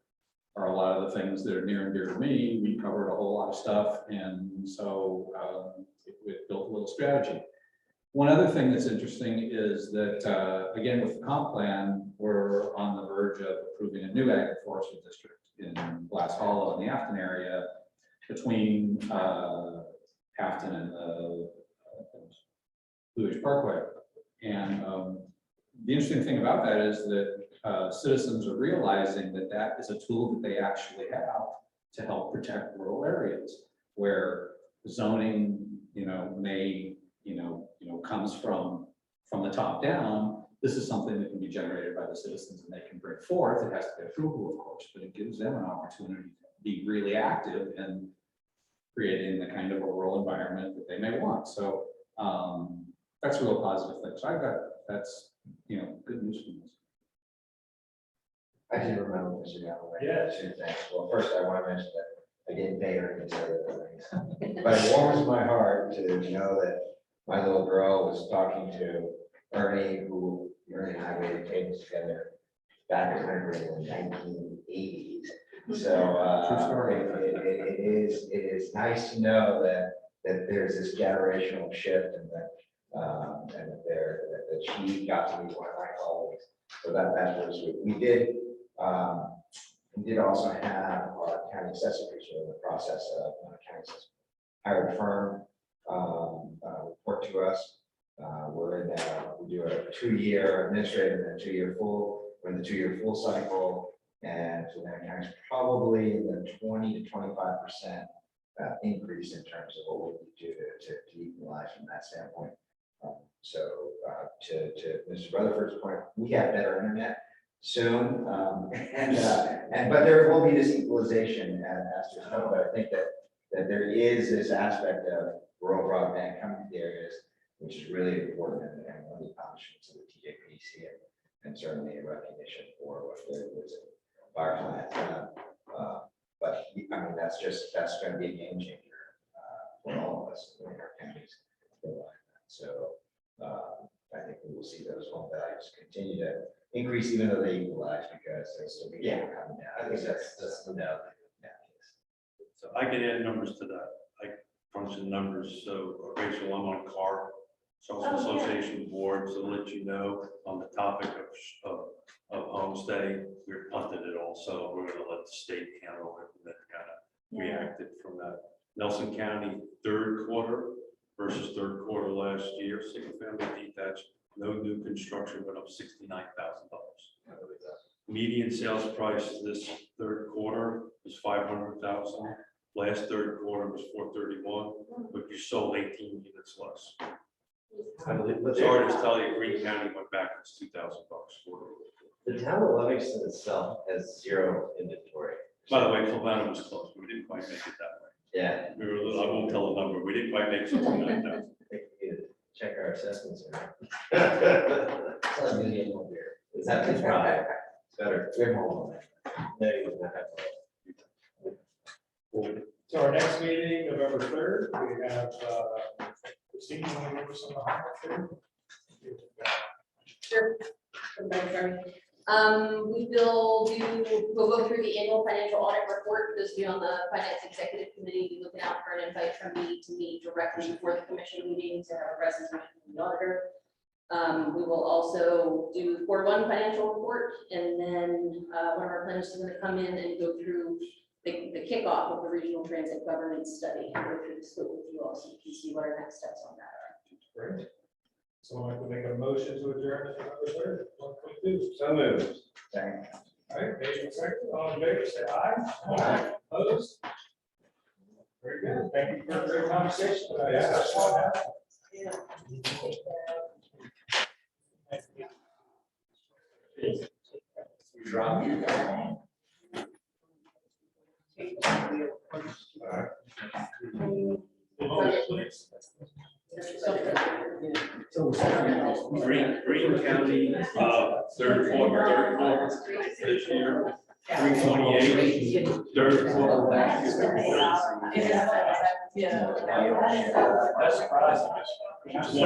are a lot of the things that are near and dear to me. We covered a whole lot of stuff. And so it built a little strategy. One other thing that's interesting is that, again, with the comp plan, we're on the verge of approving a new agriforestry district in Glass Hollow in the Afton area between Afton and the Blue Ridge Parkway. And the interesting thing about that is that citizens are realizing that that is a tool that they actually have to help protect rural areas where zoning, may, comes from the top down. This is something that can be generated by the citizens and they can bring forth. It has to get approval, of course, but it gives them an opportunity to be really active in creating the kind of a rural environment that they may want. So that's a real positive thing. So that's good news from this. I did remember Mr. Galloway. Yeah. Two things. Well, first, I want to mention that I didn't pay her to say the things. But it warms my heart to know that my little girl was talking to Ernie, who Ernie and I made tables together back in the 1980s. So it is nice to know that there's this generational shift and that she got to be one of my colleagues. So that's really sweet. We did also have our county assessors in the process of county assessors hired a firm report to us. We do a 2-year administrative and a 2-year full. We're in the 2-year full cycle, and so that accounts probably in the 20 to 25% increase in terms of what we do to equalize from that standpoint. So to Mr. Rutherford's point, we have better internet soon, but there will be this equalization as to how. But I think that there is this aspect of rural broadband coming to the areas, which is really important, and one of the accomplishments of the TJPDC, and certainly a recognition for what there was in fire plant. But I mean, that's going to be a game changer for all of us in our counties. So I think we will see those home values continue to increase, even though they equalize, because they'll still be coming down. I think that's the doubt. So I can add numbers to that. I crunch the numbers. So Rachel, I'm on CAR, Social Association Board, so to let you know on the topic of homestay, we're punted it all. So we're going to let the state handle it, and then kind of reacted from that. Nelson County, third quarter versus third quarter last year, single family detached, no new construction, went up $69,000. Median sales price this third quarter was $500,000. Last third quarter was $431, but you sold 18 units less. Sorry to tell you, Greene County went backwards $2,000 for it. The town of Livingston itself has zero inventory. By the way, Fluvanna was close. We didn't quite make it that way. Yeah. We were a little, I won't tell the number. We didn't quite make 69,000. Check our assessments. Is that the problem? It's better. No, you don't have to. So our next meeting, November 3rd, we have, Christine, you want to give us some highlights there? Sure. We'll go through the annual financial audit report. Those of you on the finance executive committee, be looking out for an invite from me to meet directly before the commission meeting to have a presentation from the auditor. We will also do Board 1 financial report, and then one of our planners is going to come in and go through the kickoff of the regional transit governance study, and go through the scope with you all, so you can see what our next steps on that are. Great. So I'd like to make a motion to adjourn at November 3rd, 1:22. So moved. All right, Dave, second, all in favor, say aye. Aye. Opposed? Very good. Thank you for a great conversation. Drop you. Greene County, third quarter this year, 328, third quarter last year. Yeah. That's surprising.